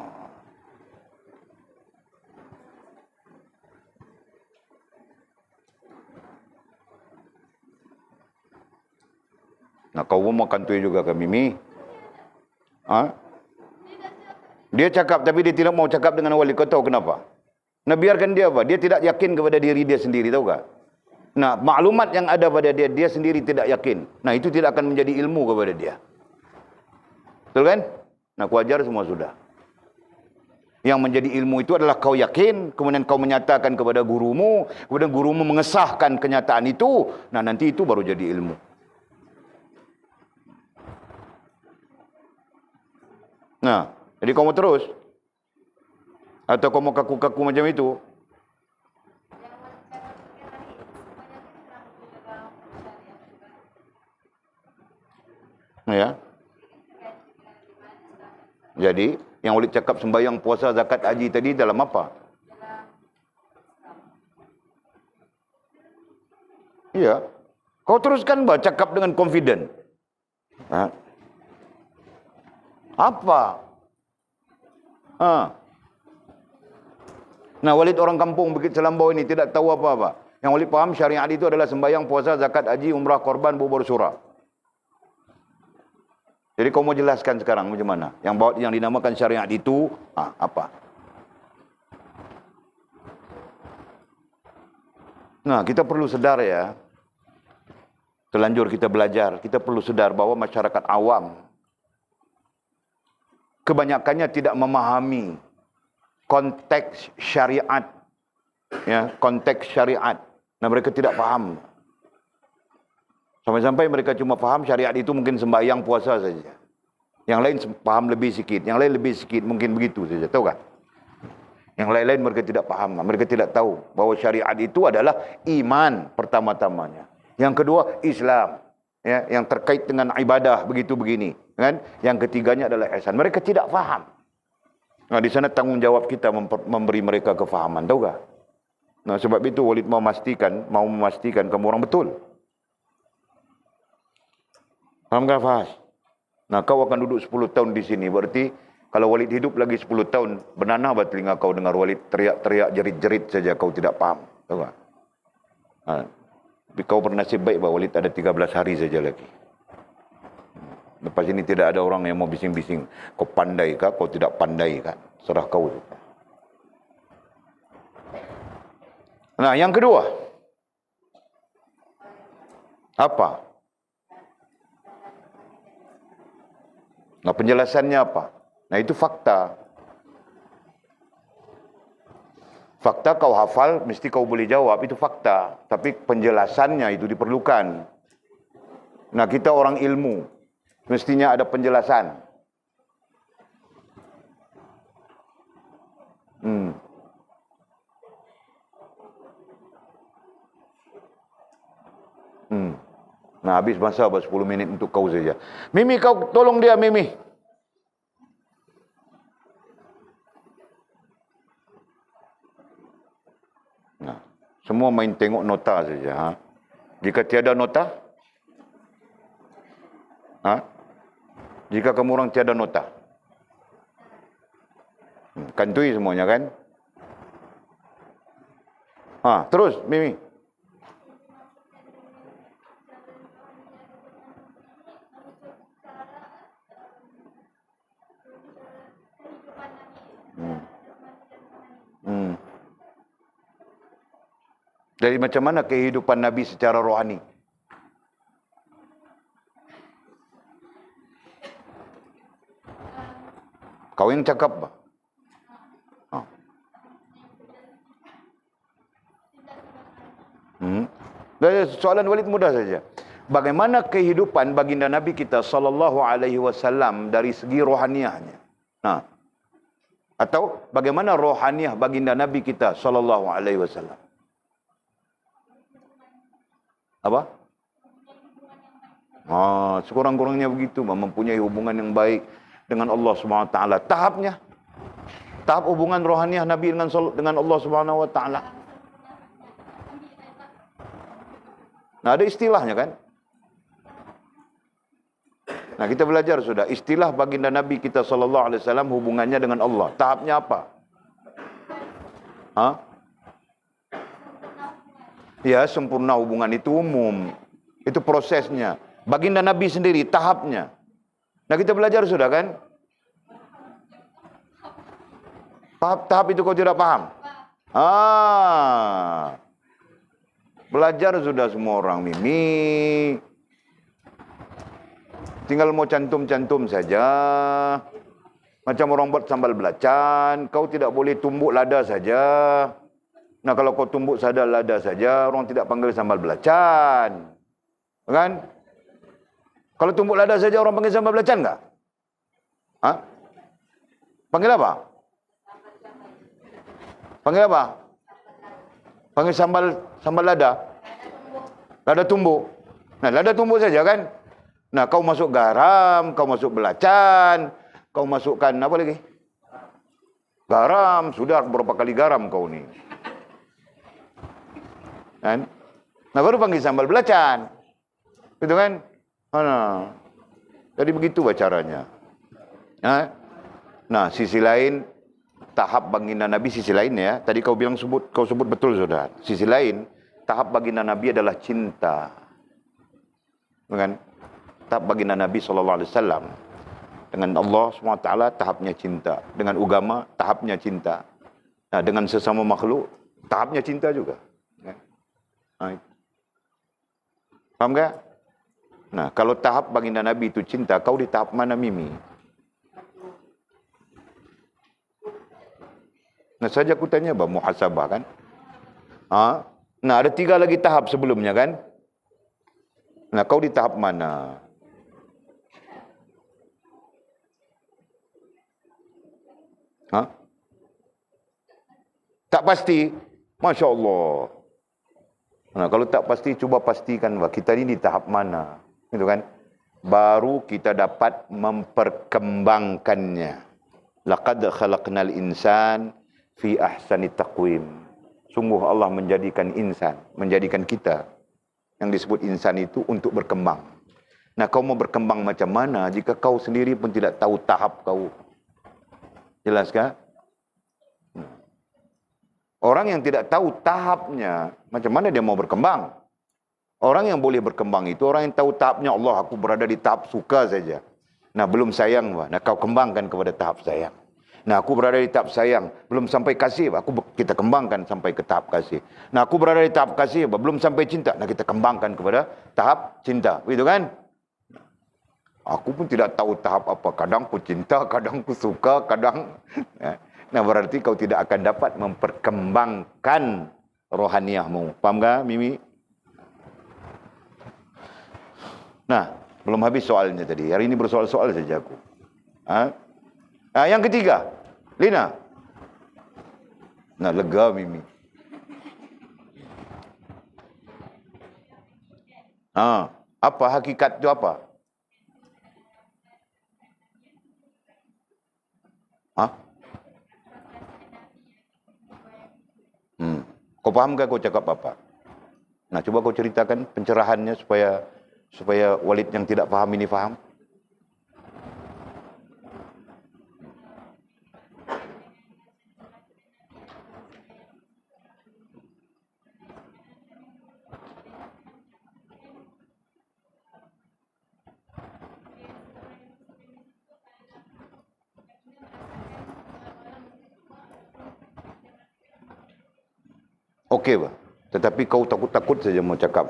Nah, kau mau kantoi juga ke Mimi? Ha? Dia cakap tapi dia tidak mau cakap dengan wali. Kau tahu kenapa? Nah, biarkan dia apa? Dia tidak yakin kepada diri dia sendiri, tahu tak? Nah, maklumat yang ada pada dia, dia sendiri tidak yakin. Nah, itu tidak akan menjadi ilmu kepada dia. Betul kan? Nah, aku ajar semua sudah. Yang menjadi ilmu itu adalah kau yakin, kemudian kau menyatakan kepada gurumu, kemudian gurumu mengesahkan kenyataan itu. Nah, nanti itu baru jadi ilmu. Nah, jadi kau mau terus? Atau kau mau kaku-kaku macam itu? Ya. Jadi, yang Walid cakap sembahyang, puasa, zakat, haji tadi dalam apa? Ya. Kau teruskan cakap dengan confident. Ha? Apa? Nah, Walid orang kampung Bukit Selambau ini tidak tahu apa-apa. Yang Walid faham syariat itu adalah sembahyang, puasa, zakat, haji, umrah, korban, bubur surah. Jadi kau mau jelaskan sekarang macam mana? Yang dinamakan syariat itu apa? Nah, kita perlu sedar ya. Terlanjur kita belajar, kita perlu sedar bahwa masyarakat awam kebanyakannya tidak memahami konteks syariat. Ya, konteks syariat. Nah, mereka tidak faham. Sampai-sampai mereka cuma faham syariat itu mungkin sembahyang, puasa saja. Yang lain faham lebih sikit, yang lain lebih sikit, mungkin begitu saja, tahu kan? Yang lain-lain mereka tidak paham, mereka tidak tahu bahwa syariat itu adalah iman pertama-tamanya. Yang kedua, Islam, ya, yang terkait dengan ibadah begitu begini, kan? Yang ketiganya adalah ihsan. Mereka tidak faham. Nah, di sana tanggungjawab kita memberi mereka kefahaman, tahu tak? Nah, sebab itu Walid mau memastikan kamu orang betul. Faham tak, Fahas? Nah, kau akan duduk 10 tahun di sini, berarti kalau Walid hidup lagi 10 tahun, benanah telinga kau dengar Walid teriak-teriak, jerit-jerit saja, kau tidak paham, tahu tak? Tapi kau bernasib baik bahawa Walid ada 13 hari saja lagi. Lepas ini tidak ada orang yang mau bising-bising. Kau pandai kah? Kau tidak pandai kah? Serah kau. Nah, yang kedua. Apa? Nah, penjelasannya apa? Nah, itu fakta. Fakta kau hafal, mesti kau boleh jawab, itu fakta. Tapi penjelasannya itu diperlukan. Nah, kita orang ilmu, mestinya ada penjelasan. Nah, habis masa 10 minit untuk kau saja. Mimi, kau tolong dia, Mimi. Nah, semua main tengok nota saja. Jika tiada nota, jika kamu orang tiada nota, kantui semuanya kan? Terus, Mimi. Dari macam mana kehidupan Nabi secara rohani? Kau yang cakap. Soalan Walid mudah saja. Bagaimana kehidupan baginda Nabi kita sallallahu alaihi wasallam dari segi rohaniahnya? Atau bagaimana rohaniah baginda Nabi kita sallallahu alaihi wasallam? Apa? Sekurang-kurangnya begitu, mempunyai hubungan yang baik dengan Allah Subhanahu wa taala. Tahapnya, tahap hubungan rohaniah Nabi dengan Allah Subhanahu wa taala. Nah, ada istilahnya kan? Nah, kita belajar sudah istilah baginda Nabi kita sallallahu alaihi wasallam hubungannya dengan Allah. Tahapnya apa? Ya, sempurna hubungan itu umum. Itu prosesnya. Baginda Nabi sendiri, tahapnya. Nah, kita belajar sudah kan? Tahap itu kau tidak paham? Belajar sudah semua orang, Mimi. Tinggal mau cantum-cantum saja. Macam orang buat sambal belacan. Kau tidak boleh tumbuk lada saja. Nah, kalau kau tumbuk lada saja, orang tidak panggil sambal belacan. Kan? Kalau tumbuk lada saja, orang panggil sambal belacan enggak? Panggil apa? Panggil apa? Panggil sambal lada. Lada tumbuk. Nah, lada tumbuk saja kan? Nah, kau masuk garam, kau masuk belacan, kau masukkan apa lagi? Garam, sudah berapa kali garam kau ni? Kan? Nah, baru panggil sambal belacan. Gitu kan? Nah, jadi begitu caranya. Nah, sisi lain, tahap baginda Nabi sisi lain ya. Tadi kau sebut betul sudah. Sisi lain, tahap baginda Nabi adalah cinta. Kan? Tahap baginda Nabi SAW dengan Allah SWT tahapnya cinta. Dengan agama tahapnya cinta. Nah, dengan sesama makhluk tahapnya cinta juga. Nah, paham tak? Nah, kalau tahap baginda Nabi itu cinta, kau di tahap mana, Mimi? Nah, saja aku tanya, muhasabah kan? Nah, ada 3 lagi tahap sebelumnya kan? Nah, kau di tahap mana? Tak pasti? Masya Allah. Nah, kalau tak pasti, coba pastikan kita ini di tahap mana. Gitu kan? Baru kita dapat memperkembangkannya. Laqad khalaqnal insan fi ahsani taqwim. Sungguh Allah menjadikan insan, menjadikan kita yang disebut insan itu untuk berkembang. Nah, kau mau berkembang macam mana jika kau sendiri pun tidak tahu tahap kau? Jelas kah? Orang yang tidak tahu tahapnya, macam mana dia mau berkembang? Orang yang boleh berkembang itu orang yang tahu tahapnya. Allah, aku berada di tahap suka saja. Nah, belum sayang. Nah, kau kembangkan kepada tahap sayang. Nah, aku berada di tahap sayang, belum sampai kasih. Kita kembangkan sampai ke tahap kasih. Nah, aku berada di tahap kasih, belum sampai cinta. Nah, kita kembangkan kepada tahap cinta. Begitu kan? Aku pun tidak tahu tahap apa. Kadang aku cinta, kadang aku suka, kadang... Nah, berarti kau tidak akan dapat memperkembangkan rohaniahmu. Faham tak, Mimi? Nah, belum habis soalnya tadi. Hari ini bersoal-soal saja aku. Yang ketiga, Lina. Nah, lega Mimi. Apa hakikat itu apa? Kau faham ke kau cakap apa? Nah, coba kau ceritakan pencerahannya supaya Walid yang tidak faham ini faham. Okey, tetapi kau takut-takut saja mau cakap,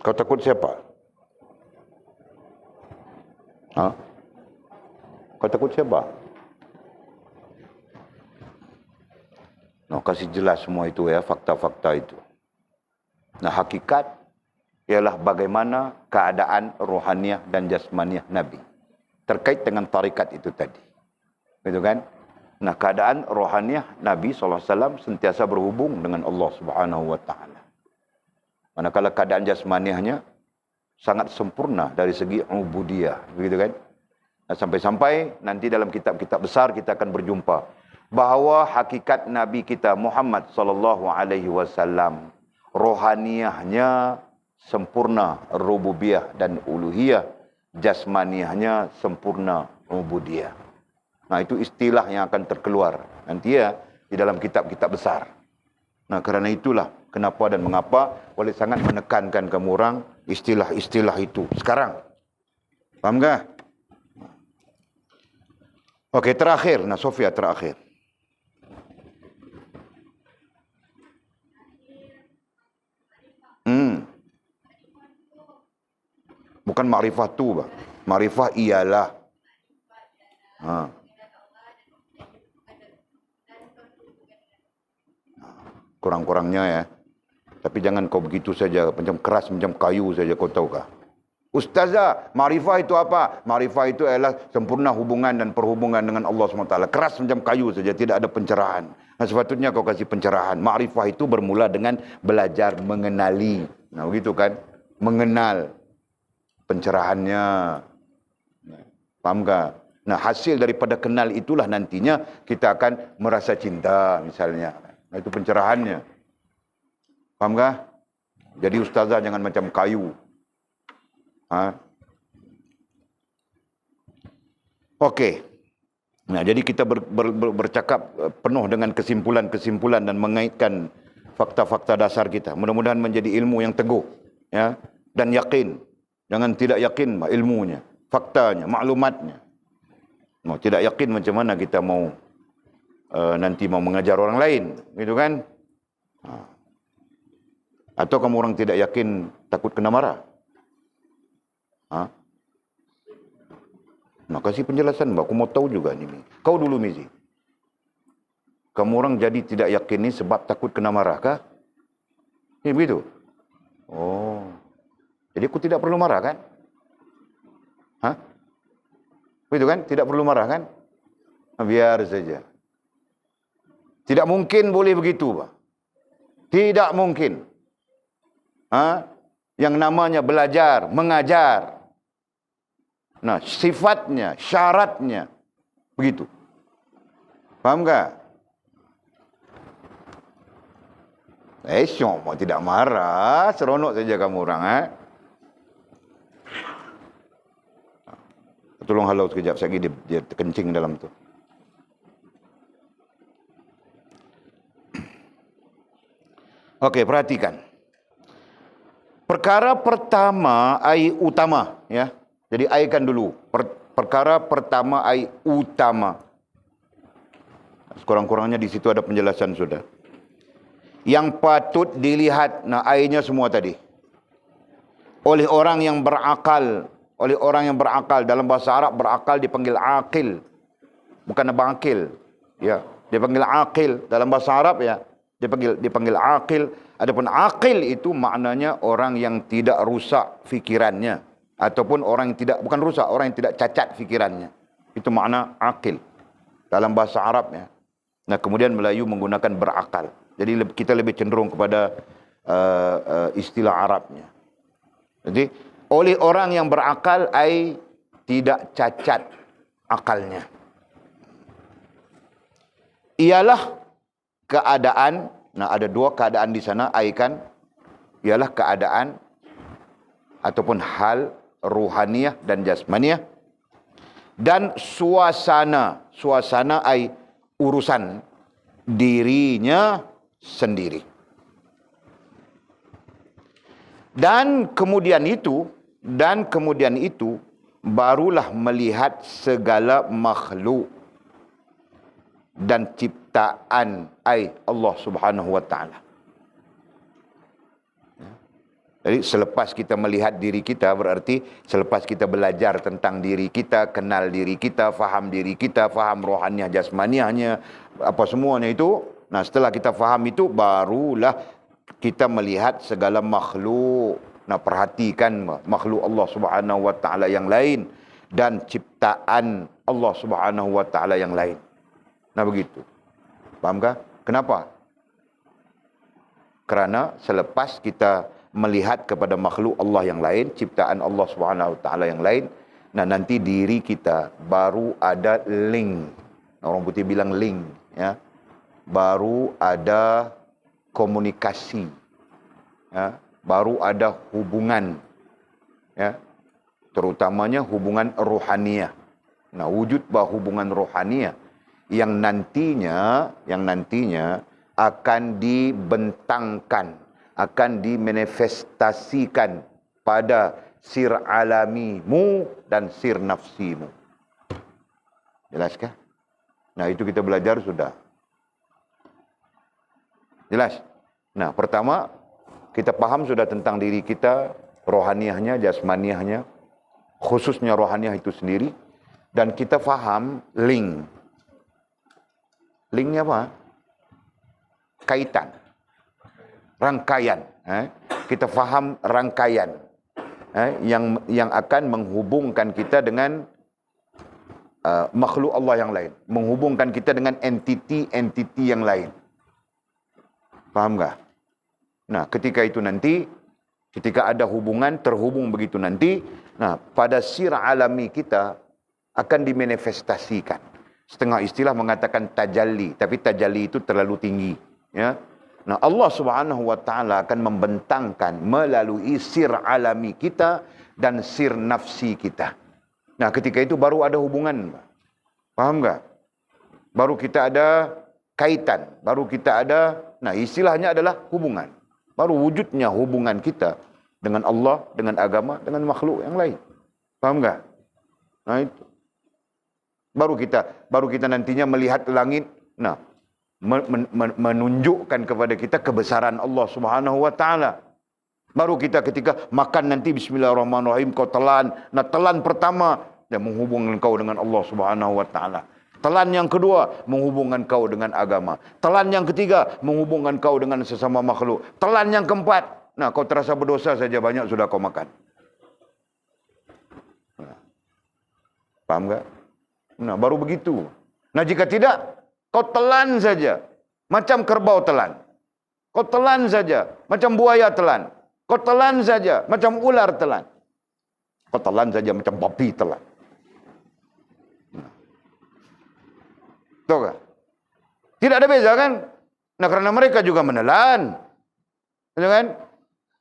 Kau takut siapa? Kau takut siapa? Nah, kasih jelas semua itu ya, fakta-fakta itu. Nah, hakikat ialah bagaimana keadaan rohaniah dan jasmaniah Nabi terkait dengan tarikat itu tadi. Gitu kan? Nah, keadaan rohaniah Nabi SAW sentiasa berhubung dengan Allah Subhanahu Wa Taala. Manakala keadaan jasmaniahnya sangat sempurna dari segi ubudiyah, begitu kan? Nah, sampai-sampai nanti dalam kitab-kitab besar kita akan berjumpa bahawa hakikat Nabi kita Muhammad SAW rohaniahnya sempurna rububiyah dan uluhiyah, jasmaniahnya sempurna ubudiyah. Nah, itu istilah yang akan terkeluar nanti ya di dalam kitab-kitab besar. Nah, kerana itulah kenapa dan mengapa Walid sangat menekankan kamu orang istilah-istilah itu sekarang. Faham tak? Okey, terakhir. Nah, Sofia terakhir. Bukan makrifah tu, bang. Makrifah ialah. Kurang-kurangnya ya. Tapi jangan kau begitu saja, macam keras, macam kayu saja, kau tahu kah? Ustazah, makrifah itu apa? Makrifah itu adalah sempurna hubungan dan perhubungan dengan Allah SWT. Keras macam kayu saja, tidak ada pencerahan. Nah, sepatutnya kau kasih pencerahan. Makrifah itu bermula dengan belajar mengenali. Nah, begitu kan? Mengenal. Pencerahannya. Faham tak? Nah, hasil daripada kenal itulah nantinya kita akan merasa cinta misalnya. Nah, itu pencerahannya. Faham kah? Jadi ustazah jangan macam kayu. Okey. Nah, jadi kita bercakap penuh dengan kesimpulan-kesimpulan dan mengaitkan fakta-fakta dasar kita. Mudah-mudahan menjadi ilmu yang teguh, ya, dan yakin. Jangan tidak yakin ilmunya, faktanya, maklumatnya. Tidak yakin macam mana kita mau nanti mau mengajar orang lain, gitu kan? Atau kamu orang tidak yakin takut kena marah? Nah, kasih penjelasan, Mbak. Aku mau tahu juga ni. Kau dulu, Mizi. Kamu orang jadi tidak yakin ni sebab takut kena marah kah? Ni begitu? Oh. Jadi aku tidak perlu marah kan? Begitu kan? Tidak perlu marah kan? Biar saja. Tidak mungkin boleh begitu, Pak. Tidak mungkin. Yang namanya belajar, mengajar. Nah, sifatnya, syaratnya begitu. Faham tak? Syok, mau tidak marah, seronok saja kamu orang. Tolong halau sekejap, sekejap lagi dia terkencing dalam tu. Okey, perhatikan. Perkara pertama, ai utama, ya. Jadi aikan dulu. Perkara pertama ai utama. Sekurang-kurangnya di situ ada penjelasan sudah. Yang patut dilihat, nah ainya semua tadi. Oleh orang yang berakal. Oleh orang yang berakal. Dalam bahasa Arab berakal dipanggil akil. Bukan bangkil. Ya, dipanggil akil. Dalam bahasa Arab ya, dipanggil akil. Adapun akil itu maknanya orang yang tidak rusak fikirannya. Ataupun orang yang tidak, bukan rusak, orang yang tidak cacat fikirannya. Itu makna akil dalam bahasa Arab ya. Nah, kemudian Melayu menggunakan berakal. Jadi kita lebih cenderung kepada istilah Arabnya. Jadi oleh orang yang berakal, ai tidak cacat akalnya. Ialah keadaan, nah ada dua keadaan di sana, ai kan, ialah keadaan ataupun hal ruhaniyah dan jasmaniyah, dan suasana ai urusan dirinya sendiri. Dan kemudian itu barulah melihat segala makhluk dan ciptaan ai Allah Subhanahu wa taala. Jadi selepas kita melihat diri kita, berarti selepas kita belajar tentang diri kita, kenal diri kita, faham diri kita, faham rohaniah, jasmaniahnya, apa semuanya itu. Nah, setelah kita faham itu, barulah kita melihat segala makhluk. Nah, perhatikan makhluk Allah Subhanahu wa taala yang lain dan ciptaan Allah Subhanahu wa taala yang lain. Nah, begitu. Fahamkah? Kenapa? Kerana selepas kita melihat kepada makhluk Allah yang lain, ciptaan Allah Subhanahu wa taala yang lain, nah nanti diri kita baru ada link. Orang putih bilang link, ya. Baru ada komunikasi. Ya, baru ada hubungan. Ya. Terutamanya hubungan rohaniah. Nah, wujud hubungan rohaniah yang nantinya akan dibentangkan, akan dimanifestasikan pada sir alamimu dan sir nafsimu. Jelaskah? Nah, itu kita belajar sudah. Jelas? Nah, pertama, kita paham sudah tentang diri kita, rohaniahnya, jasmaniahnya, khususnya rohaniah itu sendiri, dan kita faham link. Linknya apa? Kaitan. Rangkaian. Kita faham rangkaian yang akan menghubungkan kita dengan makhluk Allah yang lain. Menghubungkan kita dengan entiti-entiti yang lain. Faham tak? Nah, ketika itu nanti, ketika ada hubungan, terhubung begitu nanti, nah, pada sir alami kita akan dimanifestasikan. Setengah istilah mengatakan tajalli, tapi tajalli itu terlalu tinggi. Ya. Nah, Allah Subhanahu wa taala akan membentangkan melalui sir alami kita dan sir nafsi kita. Nah, ketika itu baru ada hubungan. Faham enggak? Baru kita ada kaitan, baru kita ada, nah istilahnya adalah hubungan. Baru wujudnya hubungan kita dengan Allah, dengan agama, dengan makhluk yang lain. Faham enggak? Nah itu. Baru kita nantinya melihat langit, nah menunjukkan kepada kita kebesaran Allah Subhanahu wa taala. Baru kita ketika makan nanti bismillahirrahmanirrahim kau telan. Nah, telan pertama yang menghubungkan kau dengan Allah Subhanahu wa taala. Telan yang kedua menghubungkan kau dengan agama. Telan yang ketiga menghubungkan kau dengan sesama makhluk. Telan yang keempat, nah kau terasa berdosa saja banyak sudah kau makan. Nah, paham enggak? Nah, baru begitu. Nah, jika tidak, kau telan saja, macam kerbau telan. Kau telan saja, macam buaya telan. Kau telan saja, macam ular telan. Kau telan saja, macam babi telan. Tahu kan? Tidak ada beza kan? Nah, karena mereka juga menelan. Kan?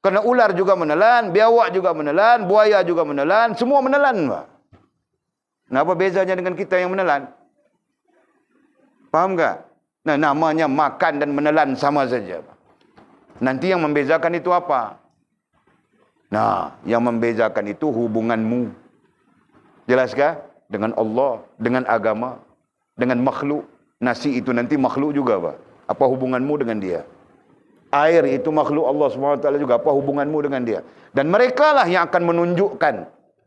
Karena ular juga menelan, biawak juga menelan, buaya juga menelan, semua menelan. Pak. Nah, apa bezanya dengan kita yang menelan? Faham tak? Nah, namanya makan dan menelan sama saja. Nanti yang membezakan itu apa? Nah, yang membezakan itu hubunganmu. Jelaskah? Dengan Allah, dengan agama, dengan makhluk. Nasi itu nanti makhluk juga, Pak. Apa hubunganmu dengan dia? Air itu makhluk Allah SWT juga. Apa hubunganmu dengan dia? Dan mereka lah yang akan menunjukkan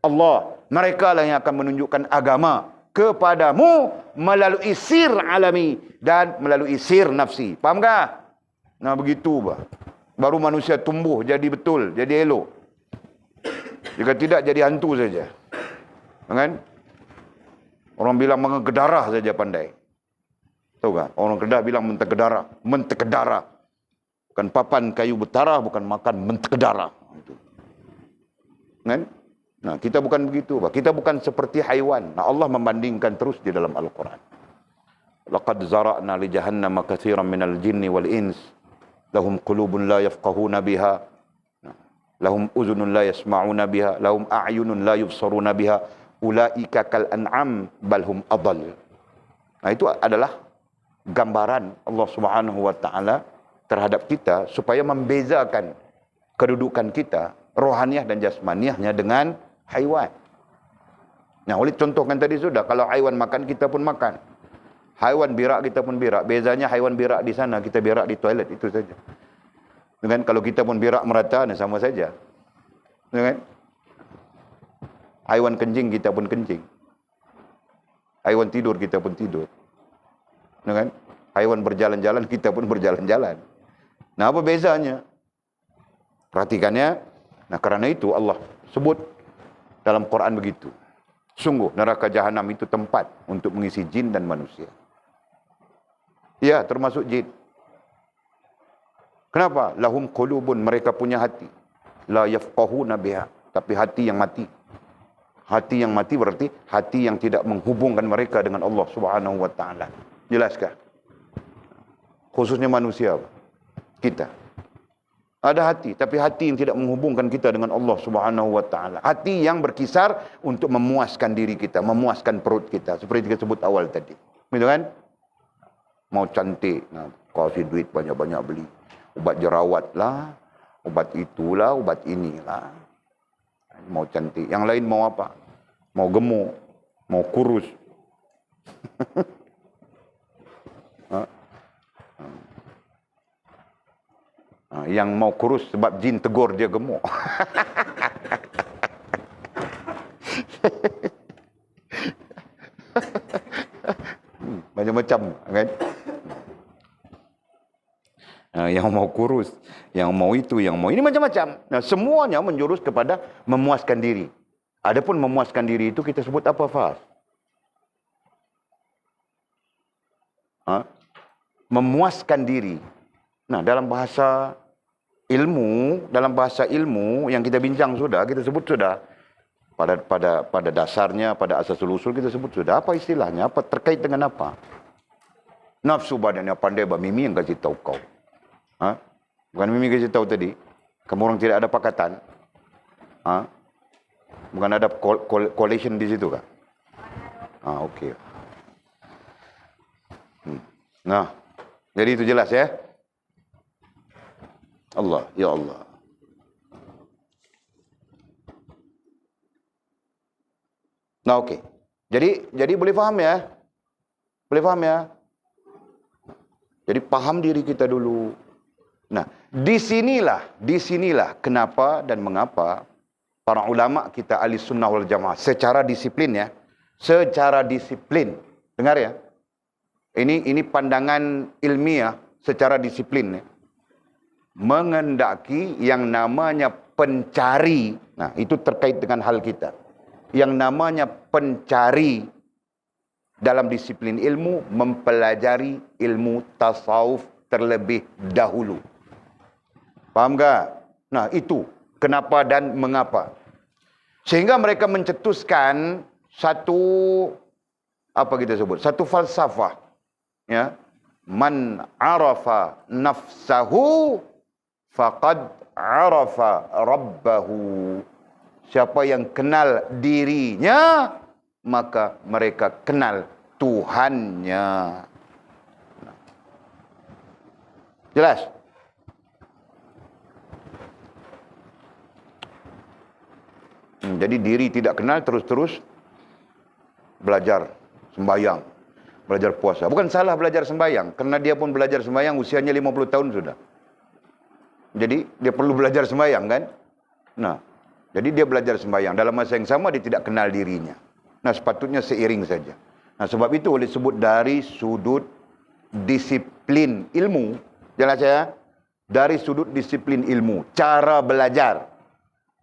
Allah. Mereka lah yang akan menunjukkan agama kepadamu melalui sir alami dan melalui sir nafsi. Faham tak? Nah, begitu, Pak. Baru manusia tumbuh jadi betul, jadi elok. Jika tidak, jadi hantu saja. Kan? Orang bilang mengedarah saja pandai. Tahu kan? Orang Kedah bilang mentekedarah. Mentekedarah. Bukan papan kayu betara, bukan makan mentekedarah. Kan? Nah, kita bukan begitu, Pak. Kita bukan seperti haiwan. Nah, Allah membandingkan terus di dalam Al-Quran. Laqad zara'na li jahannama katsiran minal jinni wal ins. Lahum qulubun la yafqahuna biha. Lahum uzunun la yasma'una biha. Lahum a'yunun la yubsaruna biha. Ulaika kal an'am balhum adall. Nah, itu adalah gambaran Allah Subhanahu wa taala terhadap kita supaya membezakan kedudukan kita rohaniah dan jasmaniahnya dengan haiwan. Nah, oleh contohkan tadi sudah, kalau haiwan makan kita pun makan. Haiwan berak kita pun berak. Bezanya haiwan berak di sana, kita berak di toilet, itu saja. Dengan kalau kita pun berak merata, nah sama saja. Dengan haiwan kencing kita pun kencing. Haiwan tidur kita pun tidur. Kan? Haiwan berjalan-jalan kita pun berjalan-jalan. Nah, apa bezanya? Perhatikannya. Nah, karena itu Allah sebut dalam Quran begitu. Sungguh neraka jahanam itu tempat untuk mengisi jin dan manusia. Ya, termasuk jin. Kenapa? Lahum qulubun, mereka punya hati. La yafqahuna biha, tapi hati yang mati. Hati yang mati berarti hati yang tidak menghubungkan mereka dengan Allah Subhanahu wa taala. Jelaskah? Khususnya manusia, kita. Ada hati, tapi hati yang tidak menghubungkan kita dengan Allah Subhanahu wa taala. Hati yang berkisar untuk memuaskan diri kita, memuaskan perut kita, seperti kita sebut awal tadi. Betul kan? Mau cantik, nah, kasih duit banyak-banyak beli. Ubat jerawat lah, ubat itulah, ubat inilah. Mau cantik. Yang lain mau apa? Mau gemuk, mau kurus. Yang mau kurus sebab jin tegur dia gemuk. Macam-macam kan? Yang mau kurus, yang mau itu, yang mau ini, macam-macam. Nah, semuanya menjurus kepada memuaskan diri. Adapun memuaskan diri itu kita sebut apa, Fas? Memuaskan diri. Nah, dalam bahasa ilmu yang kita bincang sudah, kita sebut sudah. Pada dasarnya, pada asal usul kita sebut sudah. Apa istilahnya? Apa terkait dengan apa? Nafsu badannya pandai bamimi yang kasih tahu kau. Ha? Bukan Mimi kasih tahu tadi, kamu orang tidak ada pakatan. Ha? Bukan ada coalition di situ kah? Okey. Nah, jadi itu jelas ya. Allah, ya Allah. Nah, okey. Jadi boleh faham ya? Boleh faham ya? Jadi paham diri kita dulu. Nah, disinilah kenapa dan mengapa para ulama kita ahli sunnah wal jamaah secara disiplin ya. Secara disiplin. Dengar ya. Ini pandangan ilmiah secara disiplin ya. Mengendaki yang namanya pencari. Nah, itu terkait dengan hal kita. Yang namanya pencari dalam disiplin ilmu, mempelajari ilmu tasawuf terlebih dahulu. Faham tak? Nah, itu kenapa dan mengapa. Sehingga mereka mencetuskan satu, apa kita sebut? Satu falsafah. Ya. Man arafa nafsahu faqad arafa rabbahu. Siapa yang kenal dirinya, maka mereka kenal Tuhannya. Jelas? Jadi diri tidak kenal, terus-terus belajar sembahyang, belajar puasa. Bukan salah belajar sembahyang, karena dia pun belajar sembahyang usianya 50 tahun sudah. Jadi dia perlu belajar sembahyang kan? Nah, jadi dia belajar sembahyang. Dalam masa yang sama dia tidak kenal dirinya. Nah, sepatutnya seiring saja. Nah, sebab itu boleh sebut dari sudut disiplin ilmu. Jelas ya? Dari sudut disiplin ilmu. Cara belajar.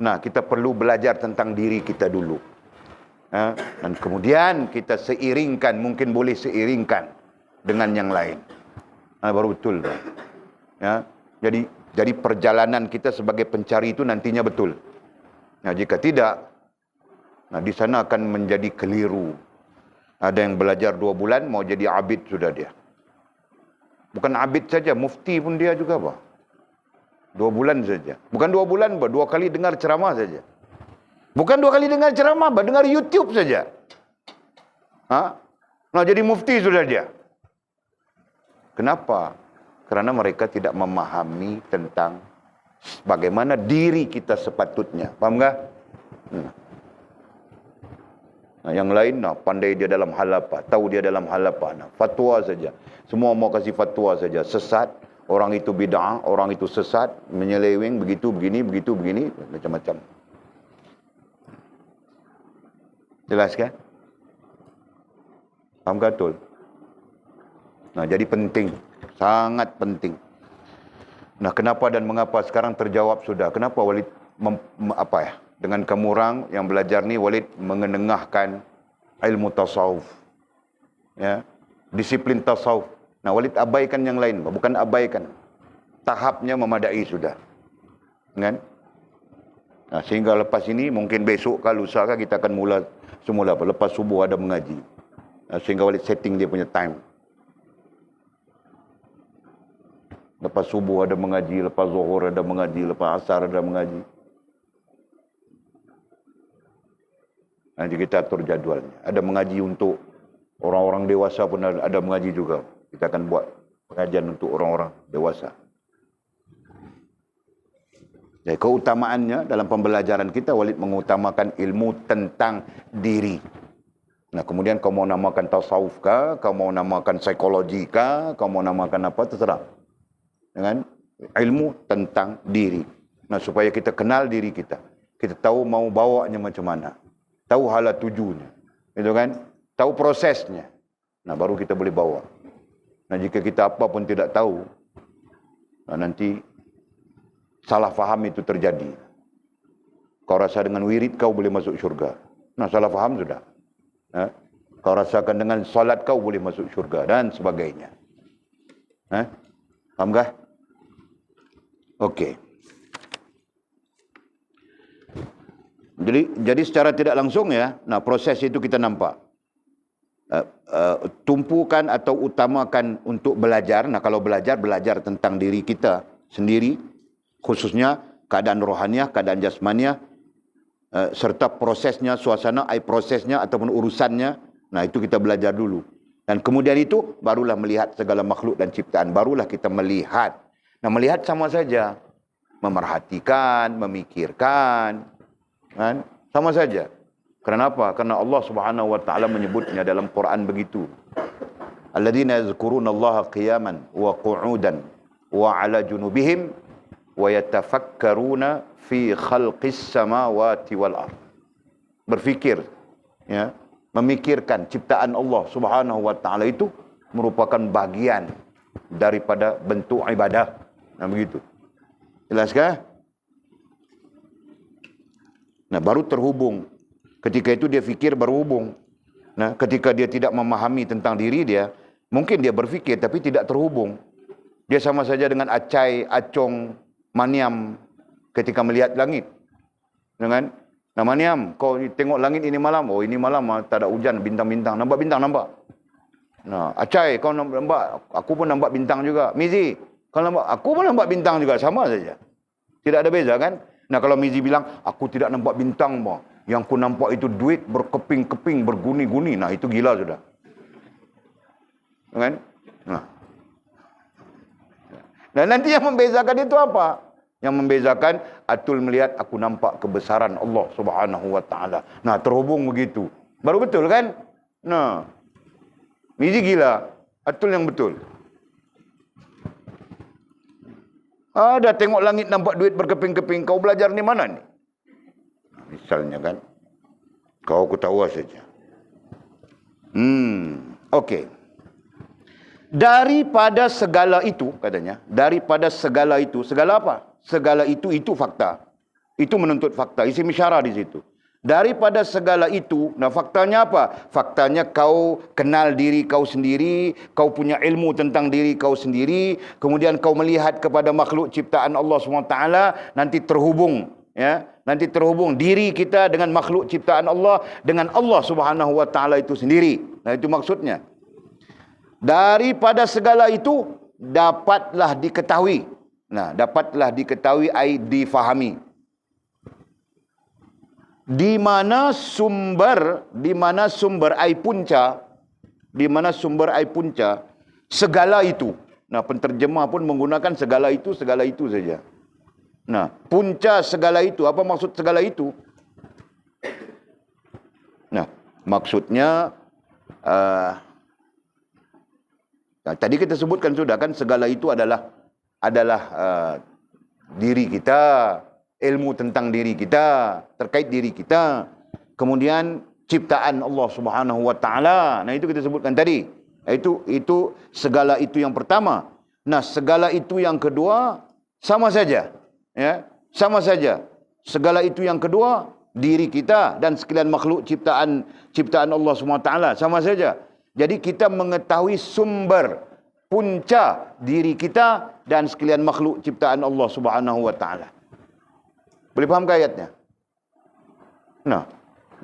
Nah, kita perlu belajar tentang diri kita dulu. Dan kemudian kita seiringkan, mungkin boleh seiringkan dengan yang lain. Baru betul. Ya. Jadi perjalanan kita sebagai pencari itu nantinya betul. Nah, jika tidak, nah di sana akan menjadi keliru. Ada yang belajar 2 bulan, mau jadi abid sudah dia. Bukan abid saja, mufti pun dia juga, Pak. 2 bulan saja. Bukan 2 bulan, Pak. 2 kali dengar ceramah saja. Bukan 2 kali dengar ceramah, Pak. Dengar YouTube saja. Nah, jadi mufti sudah dia. Kenapa? Karena mereka tidak memahami tentang bagaimana diri kita sepatutnya. Paham tak? Nah, yang lain, pandai dia dalam hal apa, tahu dia dalam hal apa. Nah, fatwa saja. Semua mau kasih fatwa saja. Sesat, orang itu bid'ah, orang itu sesat, menyeleweng, begitu, begini, macam-macam. Jelas kan? Paham tak betul? Nah, jadi penting. Sangat penting. Nah, kenapa dan mengapa sekarang terjawab sudah. Kenapa Walid dengan kamu orang yang belajar ni, Walid mengenengahkan ilmu tasawuf. Ya, disiplin tasawuf. Nah, Walid abaikan yang lain, bukan abaikan. Tahapnya memadai sudah. Kan? Nah, sehingga lepas ini mungkin besok ke lusa kita akan mula semula lepas subuh ada mengaji. Nah, sehingga Walid setting dia punya time. Lepas subuh ada mengaji, lepas zuhur ada mengaji, lepas asar ada mengaji. Nanti kita atur jadualnya. Ada mengaji untuk orang-orang dewasa pun ada mengaji juga. Kita akan buat pengajian untuk orang-orang dewasa. Jadi keutamaannya dalam pembelajaran kita, Walid mengutamakan ilmu tentang diri. Nah, kemudian kau mau namakan tasawuf kah, kau mau namakan psikologi kah, kau mau namakan apa, terserah. Dengan ilmu tentang diri. Nah, supaya kita kenal diri kita. Kita tahu mau bawanya macam mana. Tahu hala tujunya. Itu kan? Tahu prosesnya. Nah, baru kita boleh bawa. Nah, jika kita apa pun tidak tahu, nah, nanti salah faham itu terjadi. Kau rasa dengan wirid kau boleh masuk syurga. Nah, salah faham sudah. Kau rasakan dengan salat kau boleh masuk syurga dan sebagainya. Faham kah? Okey. Jadi secara tidak langsung ya, nah proses itu kita nampak. tumpukan atau utamakan untuk belajar. Nah, kalau belajar tentang diri kita sendiri, khususnya keadaan rohaniah, keadaan jasmaniah, serta prosesnya, suasana, prosesnya ataupun urusannya. Nah, itu kita belajar dulu. Dan kemudian itu barulah melihat segala makhluk dan ciptaan. Barulah kita melihat. Nah, melihat sama saja. Memerhatikan, memikirkan. Kan? Sama saja. Kenapa? Karena Allah Subhanahu wa taala menyebutnya dalam Quran begitu. Alladzina yazkuruna Allaha qiyaman wa qu'udan wa 'ala junubihim wa yatafakkaruna fi khalqis samawati wal ard. Berfikir, ya, memikirkan ciptaan Allah Subhanahu wa taala itu merupakan bagian daripada bentuk ibadah. Nah, begitu. Jelaskah? Nah, baru terhubung. Ketika itu dia fikir berhubung. Nah, ketika dia tidak memahami tentang diri dia, mungkin dia berfikir tapi tidak terhubung. Dia sama saja dengan acai, acong, maniam ketika melihat langit. Dengan nah, maniam, kau tengok langit ini malam. Oh, ini malam tak ada hujan, bintang-bintang. Nampak bintang, nampak. Nah, acai, kau nampak, aku pun nampak bintang juga. Mizi, kau nampak, aku pun nampak bintang juga, sama saja. Tidak ada beza kan? Nah, kalau Mizi bilang, aku tidak nampak bintang, bah. Yang ku nampak itu duit berkeping-keping, berguni-guni. Nah, itu gila sudah. Kan? Nah. Dan nanti yang membezakan itu apa? Yang membezakan, Atul melihat aku nampak kebesaran Allah Subhanahu wa taala. Nah, terhubung begitu. Baru betul kan? Nah. Mizi gila, Atul yang betul. Ada tengok langit nampak duit berkeping-keping, kau belajar di mana ni? Misalnya kan, kau ketawa saja. Okey. Daripada segala itu, katanya, daripada segala itu, segala apa? Segala itu fakta. Itu menuntut fakta, isim isyarah di situ. Daripada segala itu, nah faktanya apa? Faktanya kau kenal diri kau sendiri, kau punya ilmu tentang diri kau sendiri, kemudian kau melihat kepada makhluk ciptaan Allah SWT, nanti terhubung, ya. Nanti terhubung diri kita dengan makhluk ciptaan Allah, dengan Allah Subhanahu wa taala itu sendiri. Nah, itu maksudnya. Daripada segala itu dapatlah diketahui. Nah, dapatlah diketahui ai difahami. Di mana sumber ai punca, di mana sumber ai punca segala itu. Nah, penterjemah pun menggunakan segala itu saja. Nah, punca segala itu, apa maksud segala itu? Nah, maksudnya nah, tadi kita sebutkan sudah kan, segala itu adalah diri kita, ilmu tentang diri kita, terkait diri kita. Kemudian ciptaan Allah Subhanahu wa taala. Nah, itu kita sebutkan tadi. Itu segala itu yang pertama. Nah, segala itu yang kedua sama saja. Ya, sama saja. Segala itu yang kedua diri kita dan sekalian makhluk ciptaan Allah SWT sama saja. Jadi kita mengetahui sumber punca diri kita dan sekalian makhluk ciptaan Allah Subhanahu wa taala. Boleh faham ke ayatnya? Nah,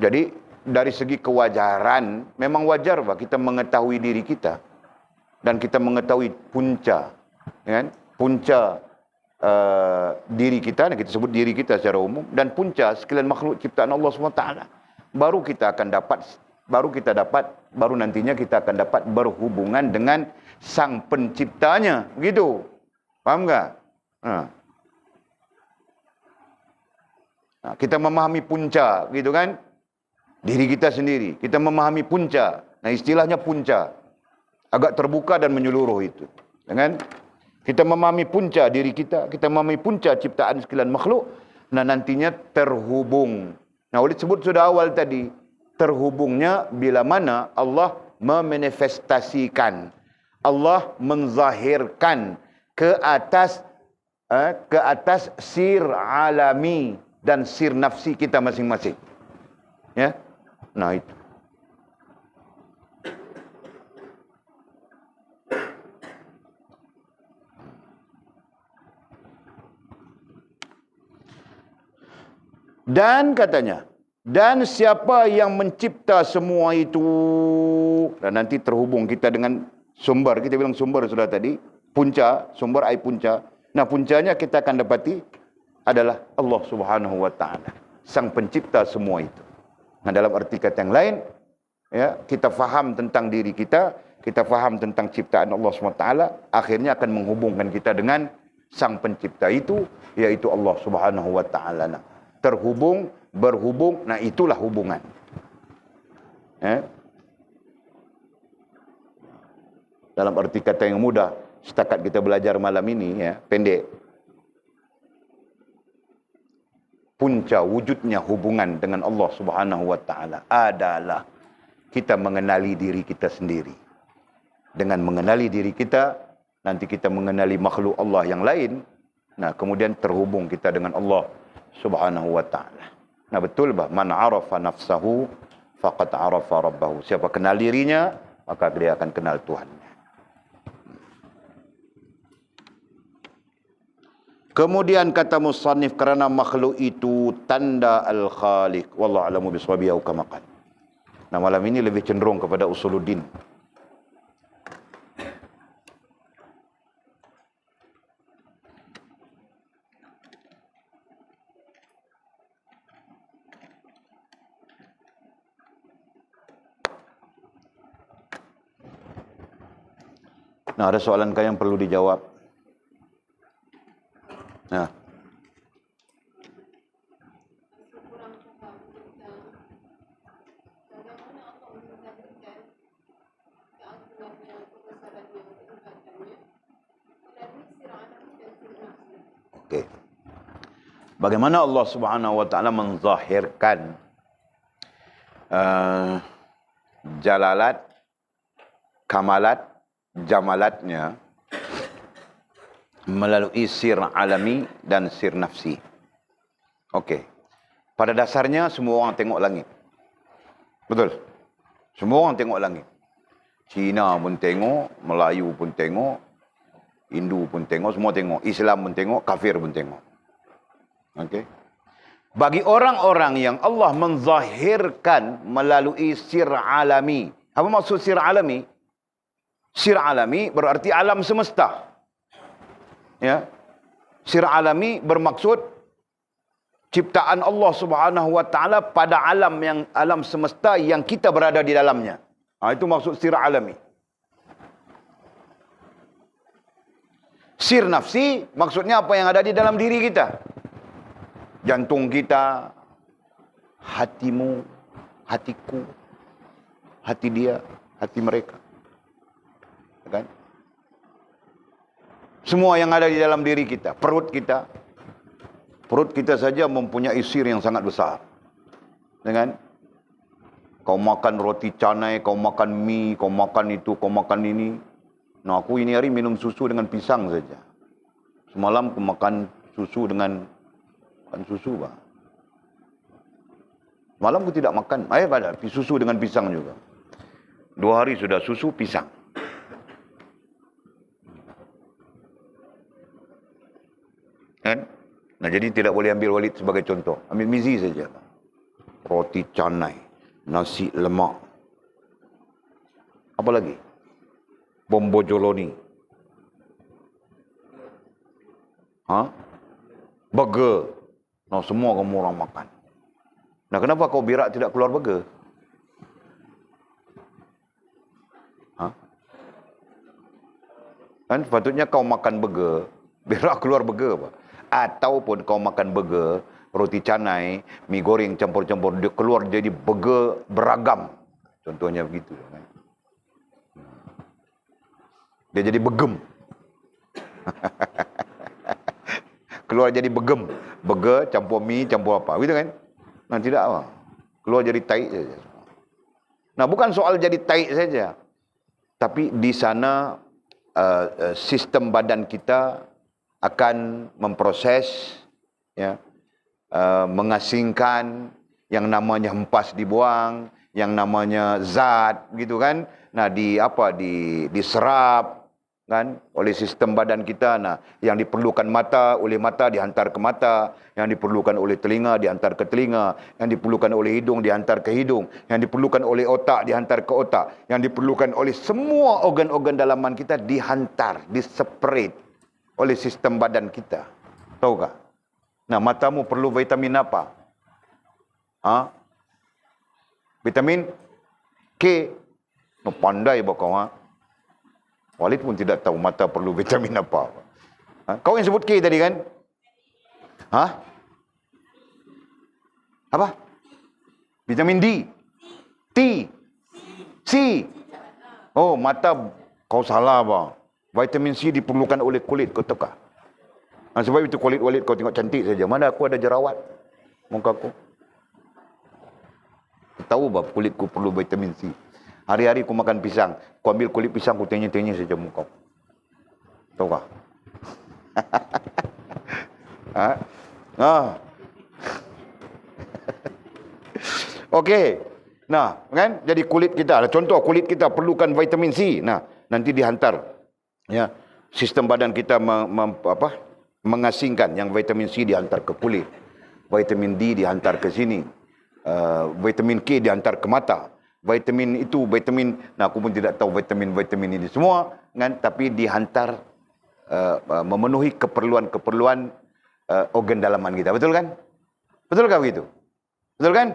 jadi dari segi kewajaran memang wajar bah kita mengetahui diri kita dan kita mengetahui punca, kan? Punca diri kita, kita sebut diri kita secara umum, dan punca sekalian makhluk ciptaan Allah SWT. Baru nantinya kita akan dapat berhubungan dengan sang penciptanya. Begitu. Faham tak? Nah, kita memahami punca, gitu kan? Diri kita sendiri. Kita memahami punca. Nah, istilahnya punca. Agak terbuka dan menyeluruh itu. Kan? Kita memahami punca diri kita, kita memahami punca ciptaan sekalian makhluk, nah nantinya terhubung. Nah, oleh sebut sudah awal tadi, terhubungnya bila mana Allah memanifestasikan, Allah menzahirkan ke atas sir alami dan sir nafsi kita masing-masing. Ya. Nah, itu. Dan katanya, Dan siapa yang mencipta semua itu? Dan nanti terhubung kita dengan sumber. Kita bilang sumber sudah tadi. Punca, sumber air punca. Nah, puncanya kita akan dapati adalah Allah Subhanahu wa taala, sang pencipta semua itu. Nah, dalam arti kata yang lain, ya, kita faham tentang diri kita, kita faham tentang ciptaan Allah SWT, akhirnya akan menghubungkan kita dengan sang pencipta itu, yaitu Allah Subhanahu wa taala. Nah, terhubung, berhubung, nah itulah hubungan. Ya. Dalam arti kata yang mudah, setakat kita belajar malam ini, ya, pendek. Punca wujudnya hubungan dengan Allah Subhanahu wa taala adalah kita mengenali diri kita sendiri. Dengan mengenali diri kita, nanti kita mengenali makhluk Allah yang lain. Nah, kemudian terhubung kita dengan Allah Subhanahu wa taala. Nah, betul bah, man arafa nafsahu faqad arafa rabbahu. Siapa kenal dirinya, maka dia akan kenal Tuhannya. Kemudian kata musannif, kerana makhluk itu tanda al-khaliq. Wallahu a'lamu bishawab, au kama qala. Nah, malam ini lebih cenderung kepada usuluddin. Nah, ada soalan kah yang perlu dijawab? Nah. Okey. Bagaimana Allah Subhanahu wa taala menzahirkan jalalat, kamalat, jamalatnya melalui sir alami dan sir nafsi. Okey. Pada dasarnya semua orang tengok langit. Betul? Semua orang tengok langit. Cina pun tengok, Melayu pun tengok, Hindu pun tengok, semua tengok. Islam pun tengok, kafir pun tengok. Okey. Bagi orang-orang yang Allah menzahirkan melalui sir alami. Apa maksud sir alami? Sir alami berarti alam semesta. Ya. Sir alami bermaksud ciptaan Allah Subhanahu wa taala pada alam semesta yang kita berada di dalamnya. Itu maksud sir alami. Sir nafsi maksudnya apa yang ada di dalam diri kita. Jantung kita, hatimu, hatiku, hati dia, hati mereka. Kan? Semua yang ada di dalam diri kita, perut kita. Perut kita saja mempunyai sir yang sangat besar. Dengan kau makan roti canai, kau makan mie, kau makan itu, kau makan ini. Nah, aku ini hari minum susu dengan pisang saja. Semalam aku makan susu dengan susu, bang. Malam aku tidak makan. Ada susu dengan pisang juga. 2 hari sudah susu pisang. Kan? Nah, jadi tidak boleh ambil walid sebagai contoh. Ambil mizi saja. Roti canai, nasi lemak. Apa lagi? Bombojoloni. Burger. Nah, semua kamu orang makan. Nah, kenapa kau berak tidak keluar burger? Kan sepatutnya kau makan burger, berak keluar burger, apa? Ataupun kau makan burger, roti canai, mie goreng campur-campur, dia keluar jadi burger beragam. Contohnya begitu. Kan? Dia jadi begem. Keluar jadi begem. Burger campur mie, campur apa. Begitu kan? Nah, tidak apa. Keluar jadi taik saja. Nah, bukan soal jadi taik saja. Tapi di sana sistem badan kita akan memproses, ya, mengasingkan yang namanya hempas dibuang, yang namanya zat, gitu kan. Nah, diserap, kan, oleh sistem badan kita. Nah, yang diperlukan mata, oleh mata dihantar ke mata, yang diperlukan oleh telinga dihantar ke telinga, yang diperlukan oleh hidung dihantar ke hidung, yang diperlukan oleh otak dihantar ke otak, yang diperlukan oleh semua organ-organ dalaman kita dihantar, diseparate oleh sistem badan kita. Tahu tak? Nah, matamu perlu vitamin apa? Ha? Vitamin K. Pandai kau, ha? Walid pun tidak tahu mata perlu vitamin apa. Ha? Kau yang sebut K tadi kan? Ha? Apa? Vitamin D. T. C. Oh, mata kau salah bang. Vitamin C diperlukan oleh kulit, kau tahu kah? Ha, sebab itu kulit-kulit kau tengok cantik saja. Mana aku ada jerawat muka aku. Tahu bang, kulitku perlu vitamin C. Hari-hari aku makan pisang, aku ambil kulit pisang, aku tanya-tanya saja muka. Tahu tak? Ha? Okey. Nah, kan? Jadi kulit kita, contoh kulit kita perlukan vitamin C. Nah, nanti dihantar. Ya, sistem badan kita mengasingkan yang vitamin C dihantar ke kulit. Vitamin D dihantar ke sini. Vitamin K dihantar ke mata. Vitamin itu, vitamin, nah aku pun tidak tahu vitamin-vitamin ini semua, kan? Tapi dihantar memenuhi keperluan-keperluan organ dalaman kita. Betul kan? Betul kan begitu? Betul kan?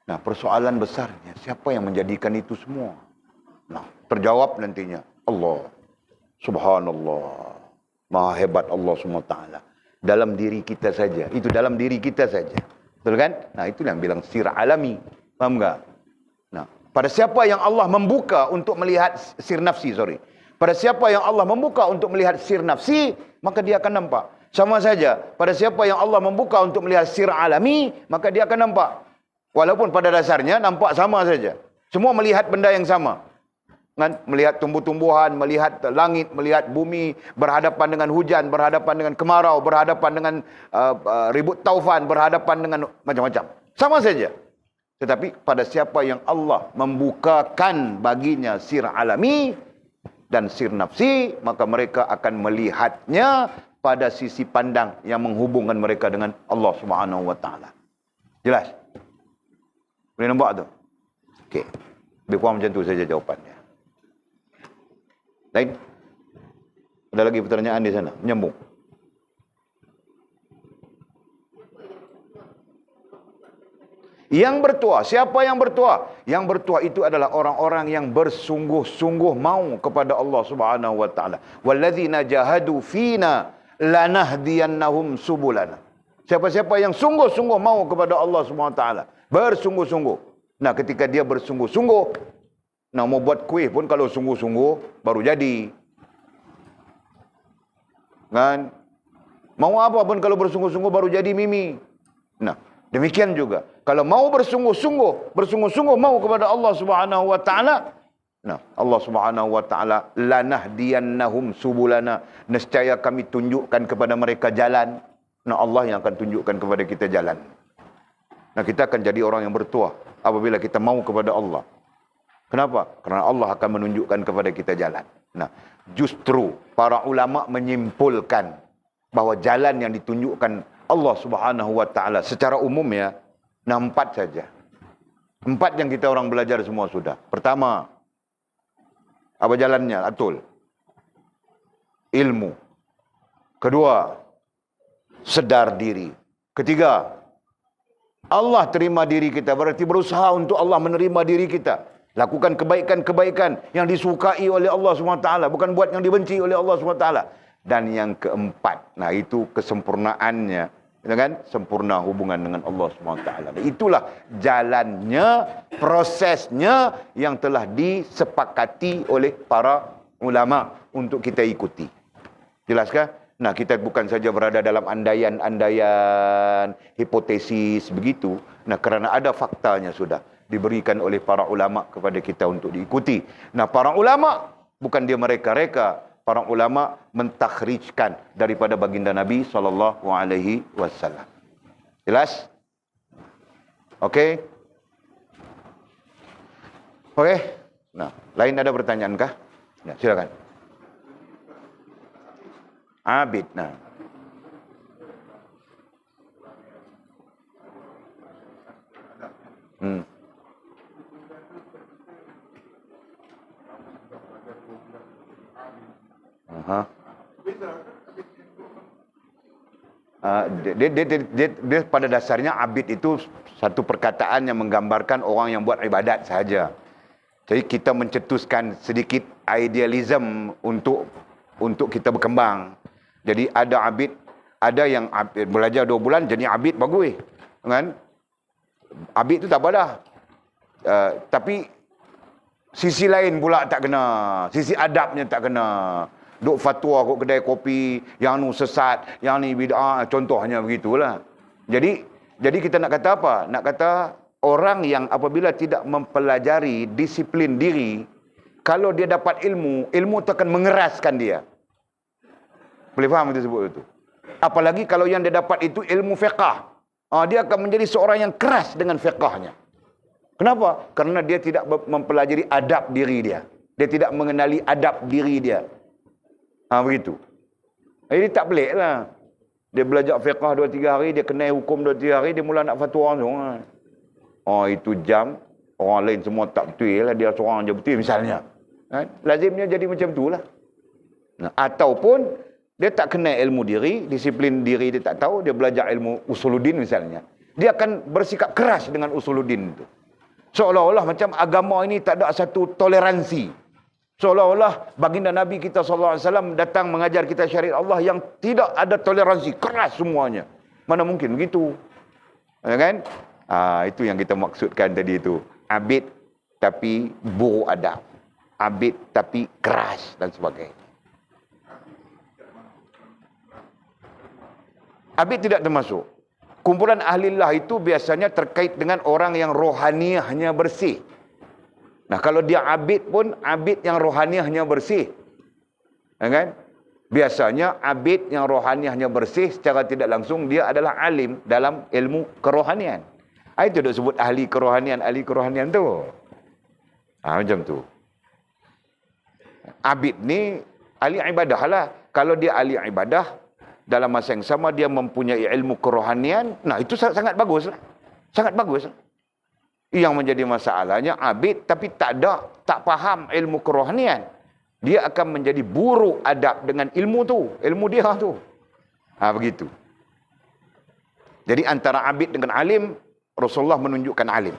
Nah, persoalan besarnya, siapa yang menjadikan itu semua? Nah, terjawab nantinya. Allah. Subhanallah. Maha hebat Allah SWT. Dalam diri kita saja. Itu dalam diri kita saja. Betul kan? Nah, itu yang bilang sir alami. Faham tak? Nah, pada siapa yang Allah membuka untuk melihat sir nafsi, pada siapa yang Allah membuka untuk melihat sir nafsi, maka dia akan nampak. Sama saja, pada siapa yang Allah membuka untuk melihat sir alami, maka dia akan nampak. Walaupun pada dasarnya nampak sama saja. Semua melihat benda yang sama. Kan? Melihat tumbuh-tumbuhan, melihat langit, melihat bumi, berhadapan dengan hujan, berhadapan dengan kemarau, berhadapan dengan ribut taufan, berhadapan dengan macam-macam. Sama saja. Tetapi pada siapa yang Allah membukakan baginya sir alami dan sir nafsi, maka mereka akan melihatnya pada sisi pandang yang menghubungkan mereka dengan Allah Subhanahu wa taala. Jelas? Boleh nampak tu? Okey. Lebih kurang macam tu saja jawapannya. Lain? Ada lagi pertanyaan di sana? Menyambung. Yang bertuah. Siapa yang bertuah? Yang bertuah itu adalah orang-orang yang bersungguh-sungguh mau kepada Allah Subhanahu wa taala. Walladzina jahadu fina lanahdiyannahum subulana. Siapa-siapa yang sungguh-sungguh mau kepada Allah Subhanahu wa taala, bersungguh-sungguh. Nah, ketika dia bersungguh-sungguh, nah mau buat kuih pun kalau sungguh-sungguh baru jadi. Kan? Mau apa pun kalau bersungguh-sungguh baru jadi mimi. Nah, demikian juga. Kalau mau bersungguh-sungguh mau kepada Allah Subhanahu wa taala, nah, Allah Subhanahu wa taala lanahdiyannahum subulana. Nescaya kami tunjukkan kepada mereka jalan. Nah, Allah yang akan tunjukkan kepada kita jalan. Nah, kita akan jadi orang yang bertuah apabila kita mau kepada Allah. Kenapa? Karena Allah akan menunjukkan kepada kita jalan. Nah, justru para ulama menyimpulkan bahawa jalan yang ditunjukkan Allah Subhanahu wa taala secara umum ya, 4 saja. 4 yang kita orang belajar semua sudah. Pertama, apa jalannya? Atul. Ilmu. Kedua, sedar diri. Ketiga, Allah terima diri kita, berarti berusaha untuk Allah menerima diri kita. Lakukan kebaikan-kebaikan yang disukai oleh Allah SWT, bukan buat yang dibenci oleh Allah SWT. Dan yang keempat, nah itu kesempurnaannya, kan? Sempurna hubungan dengan Allah SWT. Itulah jalannya, prosesnya yang telah disepakati oleh para ulama untuk kita ikuti. Jelaskah? Nah, kita bukan saja berada dalam andaian-andaian, hipotesis begitu. Nah, kerana ada faktanya sudah diberikan oleh para ulama kepada kita untuk diikuti. Nah, para ulama bukan dia mereka-reka. Para ulama mentakhrijkan daripada baginda Nabi SAW. Jelas? Okey? Okey? Nah, lain ada pertanyaan kah? Ya, silakan. Abid. Nah. Dia pada dasarnya abid itu satu perkataan yang menggambarkan orang yang buat ibadat sahaja. Jadi kita mencetuskan sedikit idealism untuk kita berkembang. Jadi ada abid, ada yang abid, belajar 2 bulan jadi abid bagus, kan? Abid itu tak apa dah. Tapi sisi lain pula tak kena, sisi adabnya tak kena. Duk fatwa kat kedai kopi, yang nu sesat, yang ni bid'ah, contohnya begitulah. Jadi kita nak kata apa? Nak kata orang yang apabila tidak mempelajari disiplin diri, kalau dia dapat ilmu itu akan mengeraskan dia. Boleh faham itu sebut itu? Apalagi kalau yang dia dapat itu ilmu fiqah. Dia akan menjadi seorang yang keras dengan fiqahnya. Kenapa? Karena dia tidak mempelajari adab diri dia. Dia tidak mengenali adab diri dia. Begitu. Jadi tak pelik lah. Dia belajar fiqah 2-3 hari, dia kenal hukum 2-3 hari, dia mula nak fatwa semua. Itu jam, orang lain semua tak betul lah, dia seorang je betul misalnya. Lazimnya jadi macam tu lah. Ataupun dia tak kenal ilmu diri, disiplin diri dia tak tahu, dia belajar ilmu usuluddin misalnya. Dia akan bersikap keras dengan usuluddin itu. Seolah-olah macam agama ini tak ada satu toleransi. Seolah-olah baginda Nabi kita SAW datang mengajar kita syariat Allah yang tidak ada toleransi, keras semuanya. Mana mungkin begitu? Ya kan? Itu yang kita maksudkan tadi itu. Abid tapi buruk adab. Abid tapi keras dan sebagainya. Abid tidak termasuk. Kumpulan ahlillah itu biasanya terkait dengan orang yang rohaniahnya bersih. Nah, kalau dia abid pun, abid yang rohaniahnya bersih. Ya kan? Biasanya abid yang rohaniahnya bersih, secara tidak langsung dia adalah alim dalam ilmu kerohanian. Itu disebut ahli kerohanian tu. Macam tu. Abid ni ahli ibadah lah. Kalau dia ahli ibadah, dalam masa yang sama dia mempunyai ilmu kerohanian, nah itu sangat bagus lah. Sangat bagus lah. Yang menjadi masalahnya abid tapi tak faham ilmu kerohanian. Dia akan menjadi buruk adab dengan ilmu dia tu. Begitu. Jadi antara abid dengan alim, Rasulullah menunjukkan alim.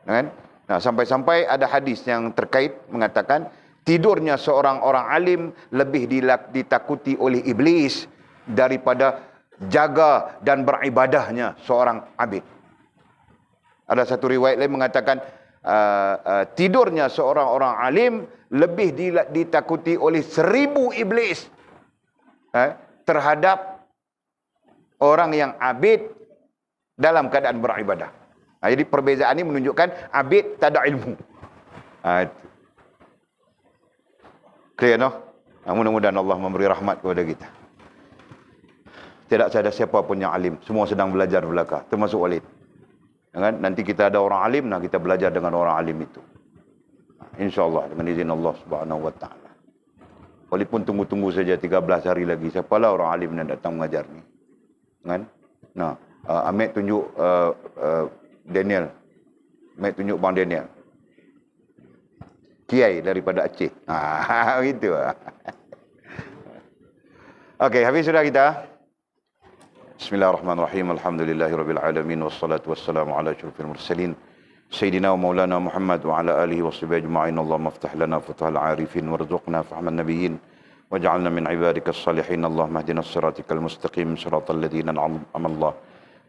Kan? Nah, sampai-sampai ada hadis yang terkait mengatakan tidurnya seorang orang alim lebih ditakuti oleh iblis daripada jaga dan beribadahnya seorang abid. Ada satu riwayat lain mengatakan tidurnya seorang orang alim lebih ditakuti oleh 1000 iblis terhadap orang yang abid dalam keadaan beribadah. Jadi perbezaan ini menunjukkan abid tak ada ilmu. Itu. Clear no? Mudah-mudahan Allah memberi rahmat kepada kita. Tidak ada siapa pun yang alim. Semua sedang belajar belaka. Termasuk Walid. Kan? Nanti kita ada orang alim, kita belajar dengan orang alim itu. InsyaAllah dengan izin Allah Subhanahu Wa Taala. Walaupun tunggu-tunggu saja 13 hari lagi. Siapalah orang alim yang datang mengajar ni? Kan? Nah, Ahmed tunjuk Daniel. Ahmed tunjuk Bang Daniel. Kiai daripada Aceh. Gitu. Okey, habis sudah kita. Bismillahirrahmanirrahim. Alhamdulillahirabbil alamin wassalatu wassalamu ala asyrafil mursalin sayyidina wa maulana Muhammad wa ala alihi washabihi ajma'in. Allahumma iftah lana futhal arifin warzuqna fahman nabiyyin waj'alna min ibadikas salihin. Allahumma ihdinas siratal mustaqim siratal ladzina an'amta 'alaihim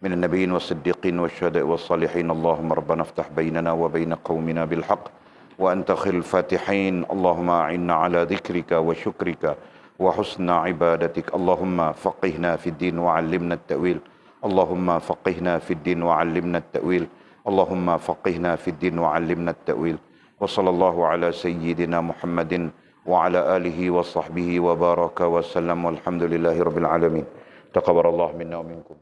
minan nabiyyin was-siddiqin wasyuhada'i was-salihin. Allahumma rabbana iftah bainana wa bain qaumina bil haqq wa anta khairul fatihin. Allahumma a'inna ala dzikrika wa syukrika وحسن عبادتك. اللهم فقهنا في الدين وعلمنا التأويل. اللهم فقهنا في الدين وعلمنا التأويل. اللهم فقهنا في الدين وعلمنا التأويل. وصلى الله على سيدنا محمد وعلى آله وصحبه وبارك وسلم والحمد لله رب العالمين. تقبل الله منا ومنكم.